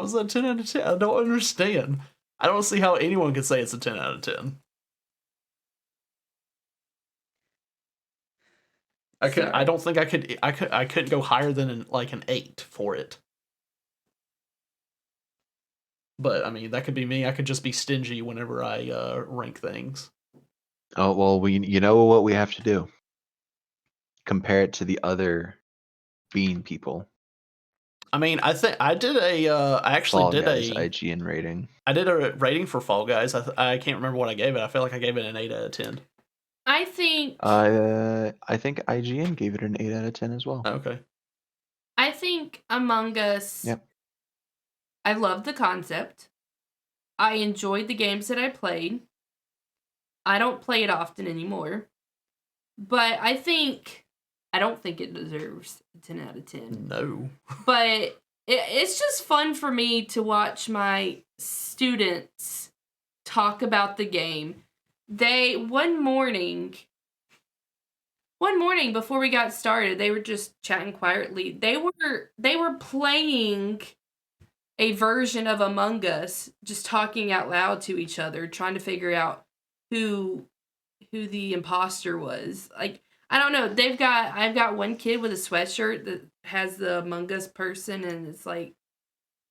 was that 10 out of 10? I don't understand. I don't see how anyone could say it's a 10 out of 10. I don't think I couldn't go higher than an 8 for it. But I mean, that could be me. I could just be stingy whenever I rank things. Oh, well, you know what we have to do? Compare it to the other Bean people. I mean, I think I did I actually Fall did Guys a IGN rating. I did a rating for Fall Guys. I can't remember what I gave it. I feel like I gave it an 8 out of 10. I think IGN gave it an 8 out of 10 as well. Okay. I think Among Us. Yep. I loved the concept. I enjoyed the games that I played. I don't play it often anymore. But I don't think it deserves a 10 out of 10. No. But it's just fun for me to watch my students talk about the game. One morning before we got started, they were just chatting quietly. They were playing a version of Among Us, just talking out loud to each other, trying to figure out who the imposter was. Like, I don't know. I've got one kid with a sweatshirt that has the Among Us person, and it's like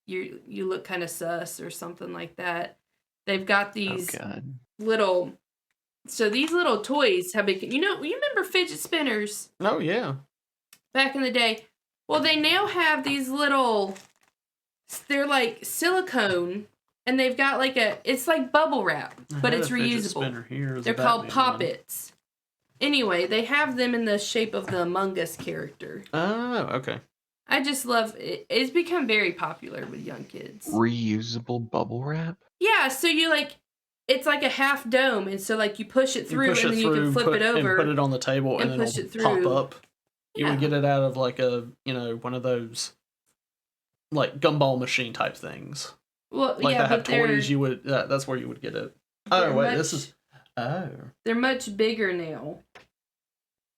you look kind of sus or something like that. They've got these little. So these little toys have been. You remember fidget spinners? Oh yeah. Back in the day. Well, they now have these little. They're like silicone, and they've got like it's like bubble wrap, but it's reusable. They're called Poppets. Anyway, they have them in the shape of the Among Us character. Oh, okay. I just love it. It's become very popular with young kids. Reusable bubble wrap? Yeah, so it's like a half dome, and so like you push it through, and then you can flip it over and put it on the table, and then push it'll it through. pop up. You would get it out of like a one of those like gumball machine type things. Well, like yeah, that have toys. You would that's where you would get it. Oh wait, this is they're much bigger now.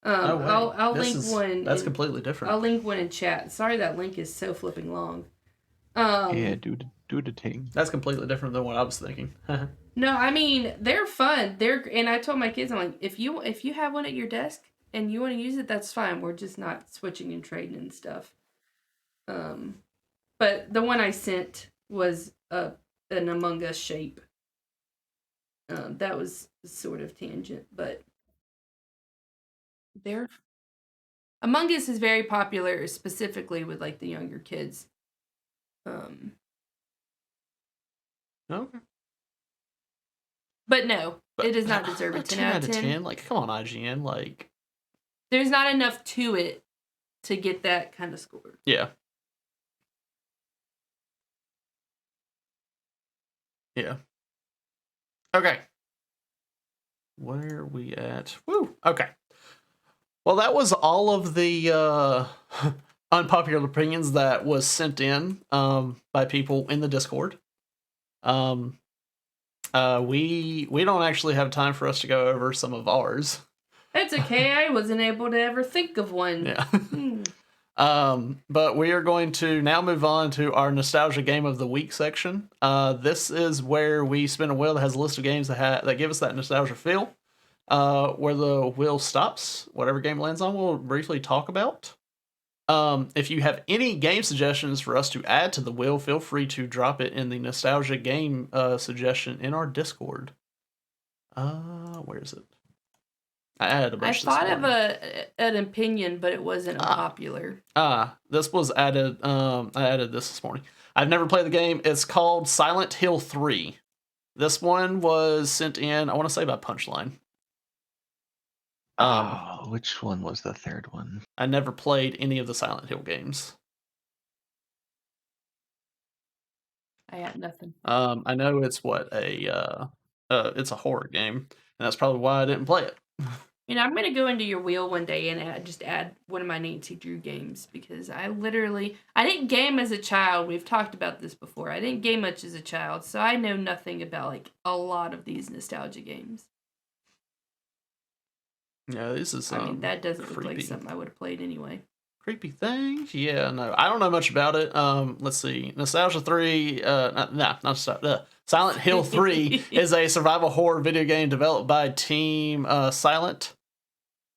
I'll link one. That's completely different. I'll link one in chat. Sorry, that link is so flipping long. Yeah, do the thing. That's completely different than what I was thinking. No, I mean they're fun. And I told my kids, I'm like, if you have one at your desk and you want to use it, that's fine. We're just not switching and trading and stuff. But the one I sent was an Among Us shape. That was sort of tangent, but Among Us is very popular, specifically with like the younger kids. Okay. But no, it does not deserve a 10 out of 10. Like, come on, IGN. Like, there's not enough to it to get that kind of score. Yeah. Yeah. Okay. Where are we at? Woo! Okay. Well, that was all of the unpopular opinions that was sent in by people in the Discord. We don't actually have time for us to go over some of ours. That's okay. I wasn't able to ever think of one. Yeah. But we are going to now move on to our nostalgia game of the week section. This is where we spin a wheel that has a list of games that give us that nostalgia feel. Where the wheel stops, whatever game lands on, we'll briefly talk about. If you have any game suggestions for us to add to the wheel, feel free to drop it in the nostalgia game suggestion in our Discord. Where is it? I added a bunch. I thought of an opinion, but it wasn't unpopular. This was added. I added this morning. I've never played the game. It's called Silent Hill 3. This one was sent in, I want to say by Punchline. Which one was the third one? I never played any of the Silent Hill games. I got nothing. I know it's it's a horror game, and that's probably why I didn't play it. I'm going to go into your wheel one day and add one of my Nancy Drew games, because I didn't game as a child. We've talked about this before. I didn't game much as a child, so I know nothing about like a lot of these nostalgia games. Yeah, this is. That doesn't creepy. look like something I would have played anyway. Creepy things? Yeah, no, I don't know much about it. Let's see. Nostalgia 3, Silent Hill 3 is a survival horror video game developed by Team Silent.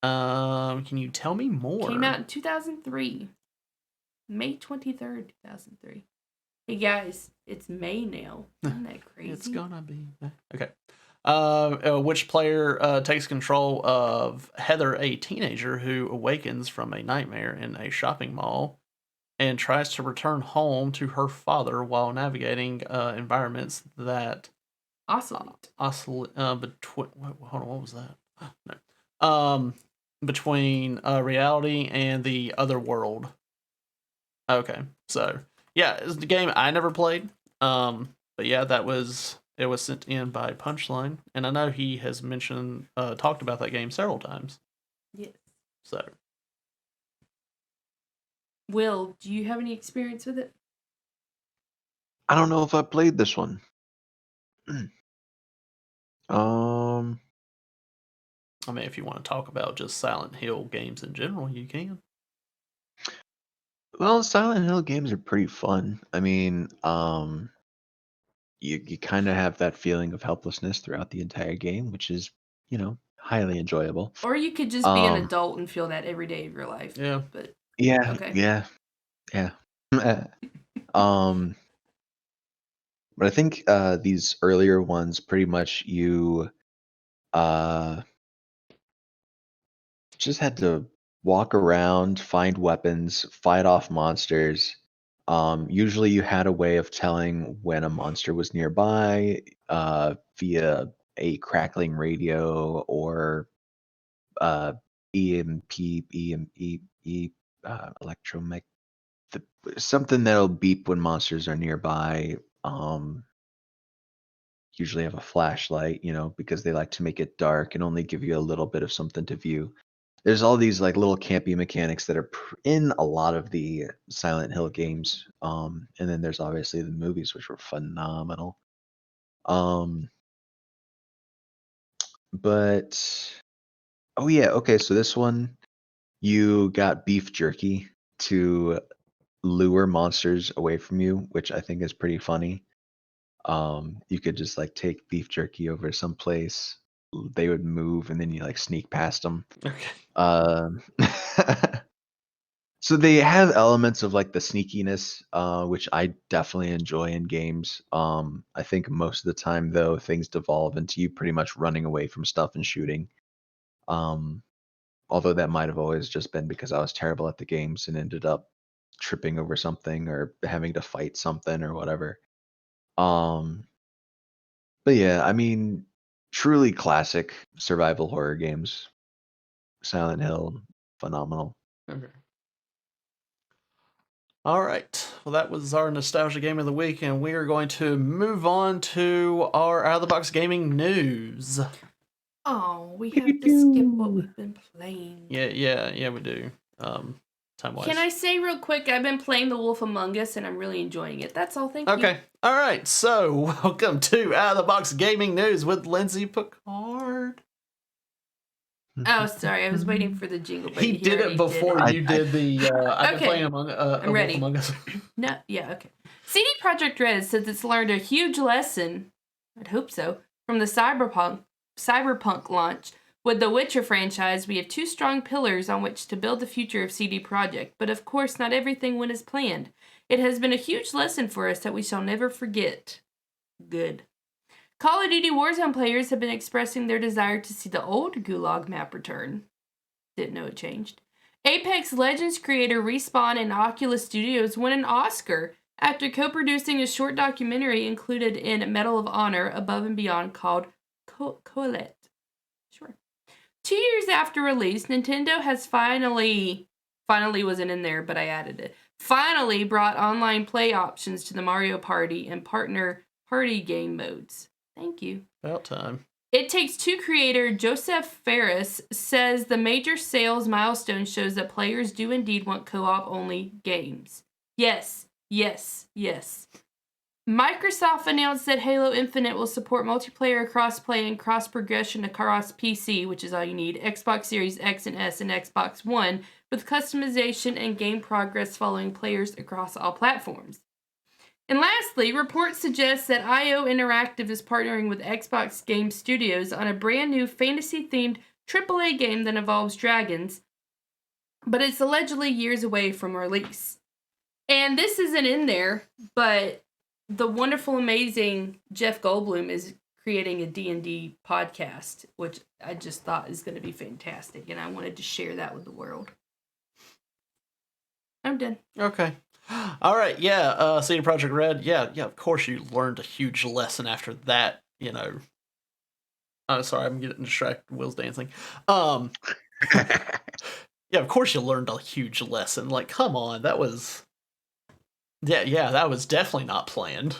Can you tell me more? Came out in 2003. May 23rd, 2003. Hey guys, it's May now. Isn't that crazy? It's gonna be. Okay. Which player takes control of Heather, a teenager who awakens from a nightmare in a shopping mall and tries to return home to her father while navigating environments that oscillate. Hold on, what was that? No. Between reality and the other world. Okay, so yeah, it's the game I never played. But yeah, it was sent in by Punchline, and I know he has talked about that game several times. Yes. So, Will, do you have any experience with it? I don't know if I played this one. I mean, if you want to talk about just Silent Hill games in general, you can. Well, Silent Hill games are pretty fun. I mean, you kind of have that feeling of helplessness throughout the entire game, which is, highly enjoyable. Or you could just be an adult and feel that every day of your life. Yeah. But Yeah. okay. Yeah. But I think these earlier ones, pretty much you just had to walk around, find weapons, fight off monsters. Usually you had a way of telling when a monster was nearby via a crackling radio or electromagnetic, something that'll beep when monsters are nearby. Usually have a flashlight, because they like to make it dark and only give you a little bit of something to view. There's all these like little campy mechanics that are in a lot of the Silent Hill games. And then there's obviously the movies, which were phenomenal. But oh yeah, okay, so this one you got beef jerky to lure monsters away from you, which I think is pretty funny. You could just like take beef jerky over someplace, they would move, and then you like sneak past them. Okay. So they have elements of like the sneakiness, which I definitely enjoy in games. I think most of the time though, things devolve into you pretty much running away from stuff and shooting. Although that might have always just been because I was terrible at the games and ended up tripping over something or having to fight something or whatever. But yeah, I mean, truly classic survival horror games. Silent Hill, phenomenal. Okay. All right. Well, that was our nostalgia game of the week, and we are going to move on to our out of the box gaming news. Oh, we have to skip what we've been playing. Yeah, we do. Time-wise. Can I say real quick, I've been playing The Wolf Among Us, and I'm really enjoying it. That's all, thank you. Okay. All right. So, welcome to Out of the Box Gaming News with Lindsay Picard. Oh, sorry, I was waiting for the jingle. But He did it before you did the. I've been playing I'm ready. Among Us. No, yeah, okay. CD Projekt Red says it's learned a huge lesson, I'd hope so, from the Cyberpunk launch. With the Witcher franchise, we have two strong pillars on which to build the future of CD Projekt, but of course not everything went as planned. It has been a huge lesson for us that we shall never forget. Good. Call of Duty Warzone players have been expressing their desire to see the old Gulag map return. Didn't know it changed. Apex Legends creator Respawn and Oculus Studios won an Oscar after co-producing a short documentary included in Medal of Honor Above and Beyond called Colette. Sure. 2 years after release, Nintendo has finally wasn't in there, but I added it. Finally brought online play options to the Mario Party and partner party game modes. Thank you. About time. It Takes Two creator Joseph Ferris says the major sales milestone shows that players do indeed want co-op only games. Yes, yes, yes. Microsoft announced that Halo Infinite will support multiplayer crossplay and cross-progression across PC, which is all you need, Xbox Series X and S, and Xbox One, with customization and game progress following players across all platforms. And lastly, reports suggest that IO Interactive is partnering with Xbox Game Studios on a brand new fantasy-themed AAA game that involves dragons, but it's allegedly years away from release. And this isn't in there, but the wonderful, amazing Jeff Goldblum is creating a D&D podcast, which I just thought is going to be fantastic, and I wanted to share that with the world. I'm done. Okay. All right, yeah, CD Projekt Red, yeah, of course you learned a huge lesson after that, you know. Oh, sorry, I'm getting distracted. Will's dancing. Yeah, of course you learned a huge lesson. Like, come on, that was... Yeah, that was definitely not planned.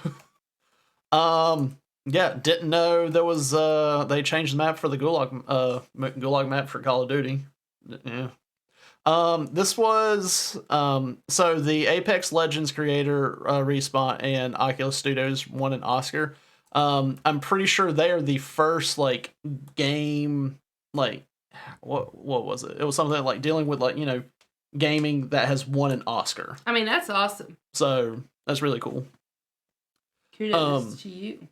Yeah, didn't know there was, they changed the map for the Gulag map for Call of Duty. Yeah. This was, so the Apex Legends creator, Respawn and Oculus Studios won an Oscar. I'm pretty sure they are the first, like, game, like, what was it? It was something like dealing with, like, you know, gaming that has won an Oscar. I mean, that's awesome. So, that's really cool. Kudos to you.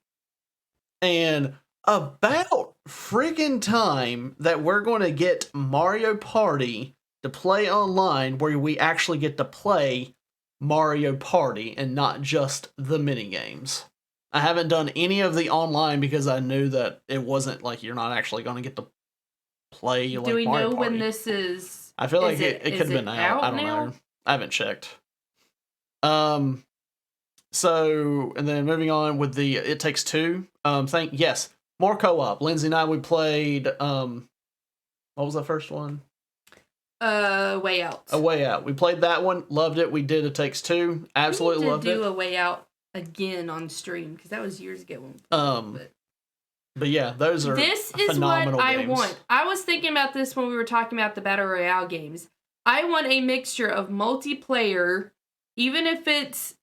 And about friggin' time that we're going to get Mario Party to play online, where we actually get to play Mario Party and not just the mini games. I haven't done any of the online because I knew that it wasn't like you're not actually going to get to play like Mario Party. Do we know when this is? I feel like it could have been out. I don't know. I haven't checked. So, and then moving on with the It Takes Two. Yes, more co-op. Lindsay and I, we played, what was the first one? Way Out. A Way Out. We played that one, loved it. We did It Takes Two, absolutely loved it. We need to do A Way Out again on stream, because that was years ago. But yeah, those are This is phenomenal what games. I want. I was thinking about this when we were talking about the Battle Royale games. I want a mixture of multiplayer, even if it's,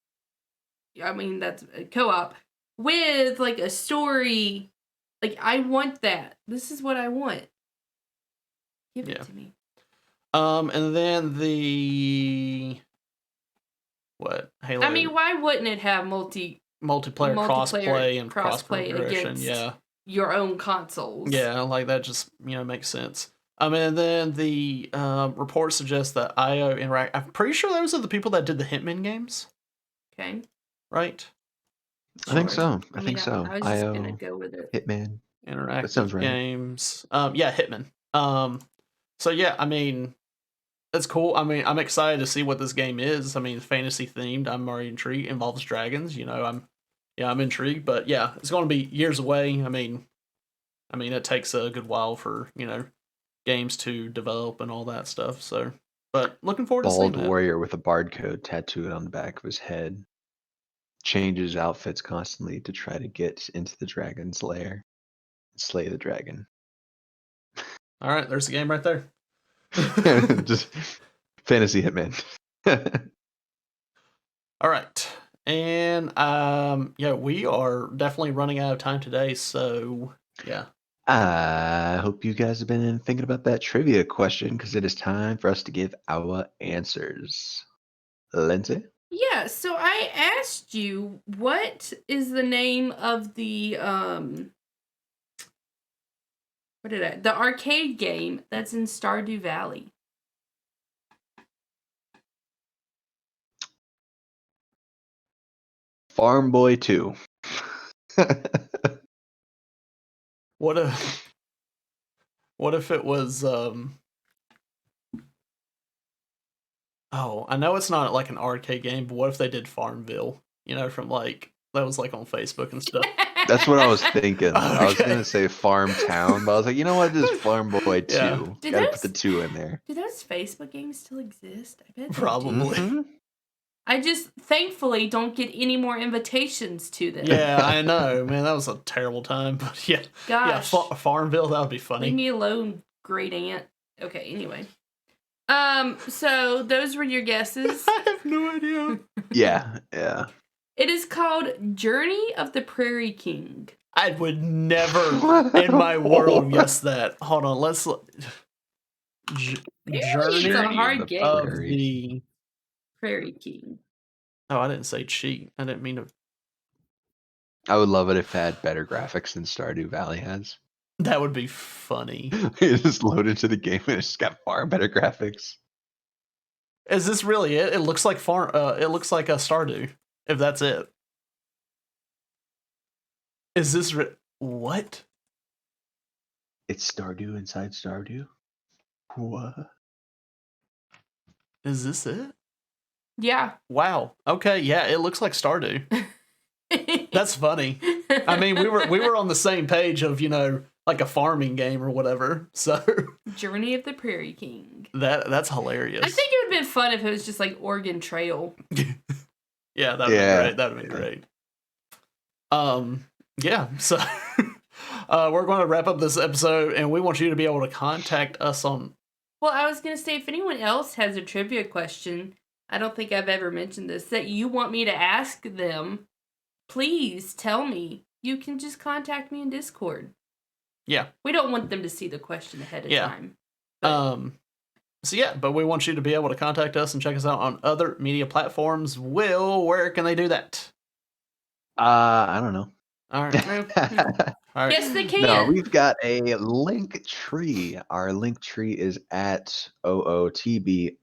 I mean, that's a co-op, with, like, a story. Like, I want that. This is what I want. Give it to me. And then the... What? Halo? I mean, why wouldn't it have multiplayer crossplay and cross-progression? Against your own consoles? Yeah, like, that just, you know, makes sense. And then the report suggests that IO Interact... I'm pretty sure those are the people that did the Hitman games. Okay. Right? I think so. I was think just so. gonna go with it. Hitman. Interactive That sounds right. games. Yeah, Hitman. So yeah, I mean, it's cool. I mean, I'm excited to see what this game is. I mean, fantasy themed. I'm already intrigued. Involves dragons. You know, I'm intrigued. But yeah, it's going to be years away. I mean, it takes a good while for, you know, games to develop and all that stuff. So, but looking forward to seeing Bald that. warrior with a bard code tattooed on the back of his head. Changes outfits constantly to try to get into the dragon's lair and slay the dragon. All right, there's the game right there. Just fantasy Hitman. All right. And yeah, we are definitely running out of time today, so yeah. I hope you guys have been thinking about that trivia question, because it is time for us to give our answers. Lindsay? Yeah, so I asked you, what is the name of the the arcade game that's in Stardew Valley? Farm Boy 2. What if it was Oh, I know it's not like an arcade game, but what if they did Farmville? You know, from like that was like on Facebook and stuff. That's what I was thinking. I was Okay. gonna say Farm Town, but I was like, you know what? This is Farm Boy 2. Yeah. Gotta put the 2 in there. Do those Facebook games still exist? I bet they Probably. do. I just thankfully don't get any more invitations to them. Yeah, I know, man. That was a terrible time, but yeah. Gosh. Yeah, Farmville, that would be Leave funny. me alone, great aunt. Okay, anyway. So those were your guesses. I have no idea. Yeah. It is called Journey of the Prairie King. I would never in my world guess that. Hold on, let's It's a hard of game. of the. Prairie King. Oh, I didn't say cheat. I didn't mean to. I would love it if it had better graphics than Stardew Valley has. That would be funny. You just load into the game and it's just got far better graphics. Is this really it? It looks like It looks like a Stardew. If that's it. Is this what? It's Stardew inside Stardew. What? Is this it? Yeah. Wow. Okay. Yeah, it looks like Stardew. That's funny. I mean, we were on the same page of, you know, like a farming game or whatever. So Journey of the Prairie King. that's hilarious. I think it would have been fun if it was just like Oregon Trail. Yeah, that would be great. That would be great. Yeah, so we're going to wrap up this episode, and we want you to be able to contact us on. Well, I was going to say, if anyone else has a trivia question, I don't think I've ever mentioned this, that you want me to ask them, please tell me. You can just contact me in Discord. Yeah. We don't want them to see the question ahead of time. So yeah, but we want you to be able to contact us and check us out on other media platforms. Will, where can they do that? I don't know. All right. All right. Yes, they can. No, we've got a link tree. Our link tree is at OOTB_gaming.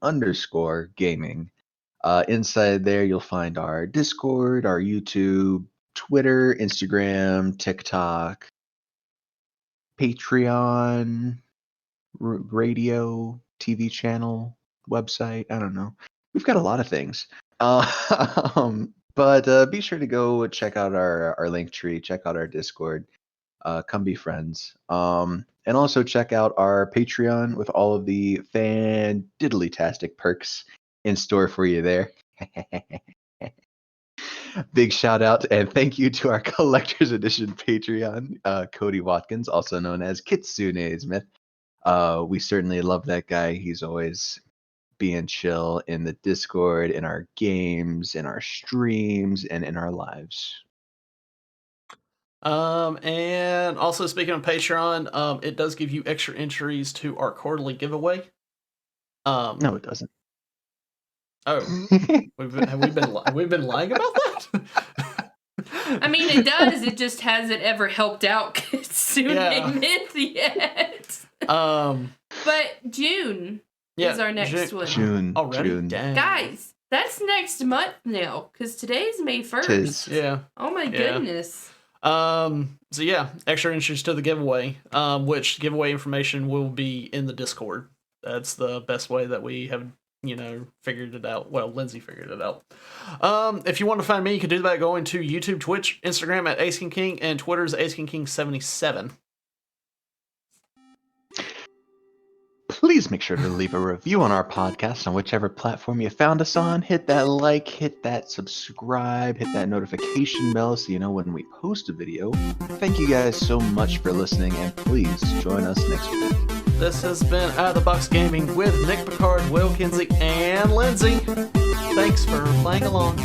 Inside there, you'll find our Discord, our YouTube, Twitter, Instagram, TikTok, Patreon, radio, TV channel, website. I don't know. We've got a lot of things. But be sure to go check out our link tree, check out our Discord, come be friends. And also check out our Patreon with all of the fan-diddly-tastic perks in store for you there. Big shout out and thank you to our Collector's Edition Patreon, Cody Watkins, also known as Kitsune Smith. We certainly love that guy. He's always being chill in the Discord, in our games, in our streams, and in our lives. And also speaking of Patreon, it does give you extra entries to our quarterly giveaway. No, it doesn't. Oh, have we been lying about that? I mean, it does. It just hasn't ever helped out Kitsune Myth yet. But June is our next one. June. Already? June. Dang. Guys, that's next month now, because today's May 1st. Yeah. Oh my goodness. So yeah, extra entries to the giveaway, which giveaway information will be in the Discord. That's the best way that we have, you know, figured it out. Well, Lindsay figured it out. If you want to find me, you can do that going to YouTube, Twitch, Instagram at AceKingKing, and Twitter's AceKingKing77. Please make sure to leave a review on our podcast on whichever platform you found us on. Hit that like, hit that subscribe, hit that notification bell so you know when we post a video. Thank you guys so much for listening, and please join us next week. This has been Out of the Box Gaming with Nick Picard, Will Kinsey, and Lindsay. Thanks for playing along.